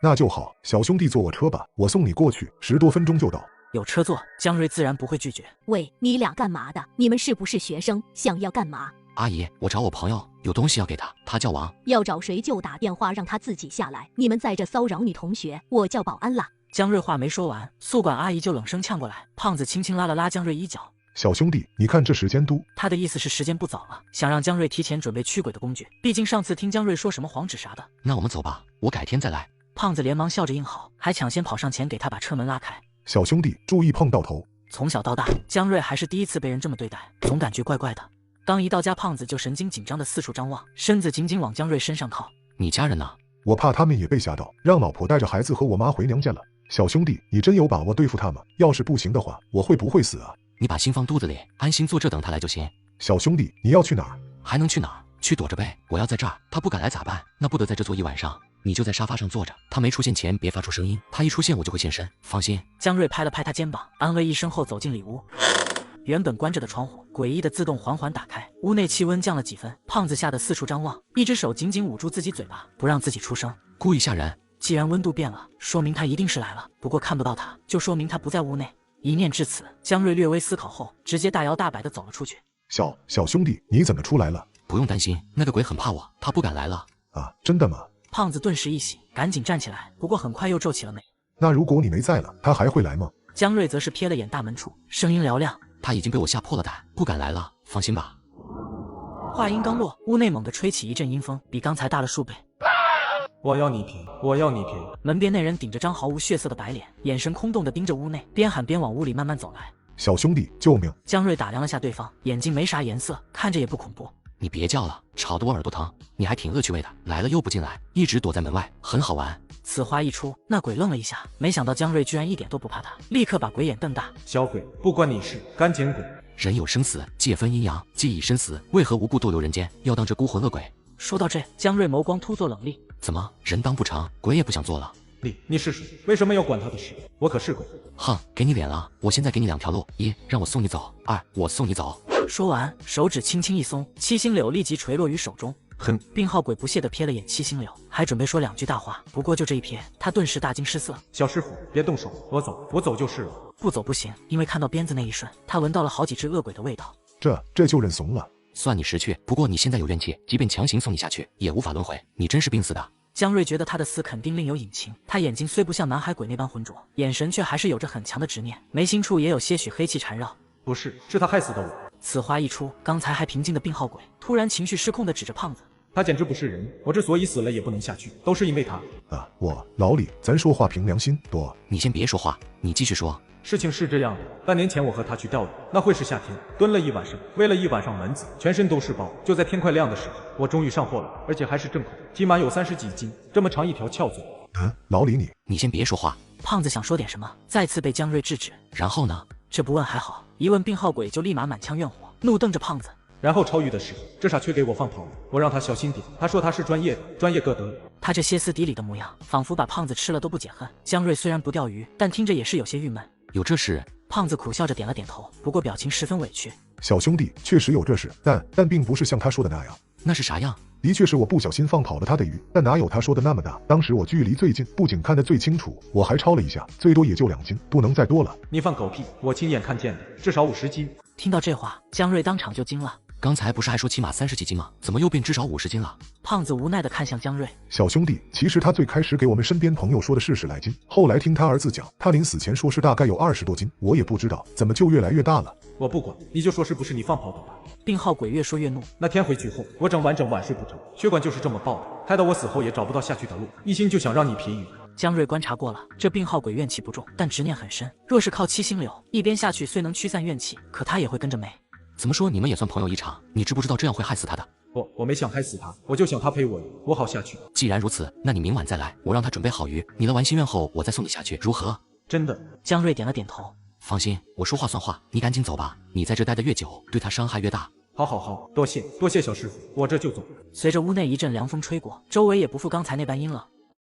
那就好，小兄弟坐我车吧，我送你过去，10多分钟就到。有车坐，江瑞自然不会拒绝。喂，你俩干嘛的？你们是不是学生？想要干嘛？阿姨，我找我朋友，有东西要给他，他叫王。要找谁就打电话让他自己下来。你们在这骚扰女同学，我叫保安啦。江瑞话没说完，宿管阿姨就冷声呛过来。胖子轻轻拉了拉江瑞衣角。小兄弟，你看这时间都……他的意思是时间不早了，想让江瑞提前准备驱鬼的工具。毕竟上次听江瑞说什么黄纸啥的。那我们走吧，我改天再来。胖子连忙笑着应好，还抢先跑上前给他把车门拉开。小兄弟，注意碰到头。从小到大，江瑞还是第一次被人这么对待，总感觉怪怪的。刚一到家，胖子就神经紧张的四处张望，身子紧紧往江瑞身上靠。你家人呢？我怕他们也被吓到，让老婆带着孩子和我妈回娘家了。小兄弟，你真有把握对付他吗？要是不行的话，我会不会死啊？你把心放肚子里，安心坐这等他来就行。小兄弟，你要去哪儿？还能去哪儿？去躲着呗。我要在这儿，他不敢来咋办？那不得在这坐一晚上。你就在沙发上坐着，他没出现前别发出声音，他一出现我就会现身，放心。江瑞拍了拍他肩膀，安慰一声后走进里屋。原本关着的窗户诡异的自动缓缓打开，屋内气温降了几分。胖子吓得四处张望，一只手紧紧捂住自己嘴巴，不让自己出声，故意吓人。既然温度变了，说明他一定是来了，不过看不到他，就说明他不在屋内。一念至此，江瑞略微思考后，直接大摇大摆地走了出去。小兄弟，你怎么出来了？不用担心，那个鬼很怕我，他不敢来了。啊，真的吗？胖子顿时一喜，赶紧站起来，不过很快又皱起了眉。那如果你没在了，他还会来吗？江瑞则是瞥了眼大门处，声音嘹亮：“他已经被我吓破了胆，不敢来了，放心吧。”话音刚落，屋内猛地吹起一阵阴风，比刚才大了数倍。我要你赔！我要你赔！门边那人顶着张毫无血色的白脸，眼神空洞地盯着屋内，边喊边往屋里慢慢走来。小兄弟，救命！江瑞打量了下对方，眼睛没啥颜色，看着也不恐怖。你别叫了，吵得我耳朵疼。你还挺恶趣味的，来了又不进来，一直躲在门外，很好玩。此话一出，那鬼愣了一下，没想到江瑞居然一点都不怕他，立刻把鬼眼瞪大。小鬼，不关你事，干捡鬼。人有生死，界分阴阳，既已身死，为何无故逗留人间，要当这孤魂恶鬼？说到这，江瑞眸光突作冷厉。怎么，人当不成，鬼也不想做了？你是谁？为什么要管他的事？我可是鬼。哼，给你脸了，我现在给你2条路：一，让我送你走；二，我送你走。说完，手指轻轻一松，七星柳立即垂落于手中。哼！病号鬼不屑地瞥了眼七星柳，还准备说2句大话，不过就这一瞥，他顿时大惊失色。小师傅，别动手，我走就是了。不走不行，因为看到鞭子那一瞬，他闻到了好几只恶鬼的味道。这就认怂了。算你识趣，不过你现在有怨气，即便强行送你下去，也无法轮回。你真是病死的。江瑞觉得他的死肯定另有隐情，他眼睛虽不像南海鬼那般浑浊，眼神却还是有着很强的执念，眉心处也有些许黑气缠绕。不是，是他害死的我。此话一出，刚才还平静的病号鬼突然情绪失控地指着胖子。他简直不是人，我之所以死了也不能下去，都是因为他。我老李，咱说话凭良心多。你先别说话，你继续说。事情是这样的，半年前我和他去钓鱼，那会是夏天，蹲了一晚上，喂了一晚上蚊子，全身都是包。就在天快亮的时候，我终于上货了，而且还是正口，起码有30几斤，这么长一条翘嘴。老李你先别说话。胖子想说点什么，再次被江瑞制止。然后呢？这不问还好，一问病号鬼就立马满腔怨火，怒瞪着胖子。然后超鱼的时候，这傻缺给我放跑了，我让他小心点，他说他是专业个得了。他这歇斯底里的模样，仿佛把胖子吃了都不解恨。江瑞虽然不钓鱼，但听着也是有些郁闷。有这事？胖子苦笑着点了点头，不过表情十分委屈。小兄弟，确实有这事，但并不是像他说的那样。那是啥样？的确是我不小心放跑了他的鱼，但哪有他说的那么大？当时我距离最近，不仅看得最清楚，我还超了一下，最多也就2斤，不能再多了。你放狗屁！我亲眼看见的，至少50斤。听到这话，江瑞当场就惊了。刚才不是还说起码30几斤吗？怎么又变至少50斤了？胖子无奈地看向江瑞。小兄弟，其实他最开始给我们身边朋友说的是10来斤，后来听他儿子讲，他临死前说是大概有20多斤，我也不知道怎么就越来越大了。我不管，你就说是不是你放跑的吧。病号鬼越说越怒。那天回去后，我整晚睡不着，血管就是这么爆的，害到我死后也找不到下去的路，一心就想让你便宜。江瑞观察过了，这病号鬼怨气不重，但执念很深。若是靠七星柳一边下去，虽能驱散怨气，可他也会跟着没。怎么说你们也算朋友一场？你知不知道这样会害死他的？我没想害死他，我就想他陪我，我好下去。既然如此，那你明晚再来，我让他准备好鱼，你了完心愿后，我再送你下去，如何？真的？江瑞点了点头。放心，我说话算话，你赶紧走吧，你在这待得越久，对他伤害越大。好，多谢小师傅，我这就走。随着屋内一阵凉风吹过，周围也不复刚才那般阴冷。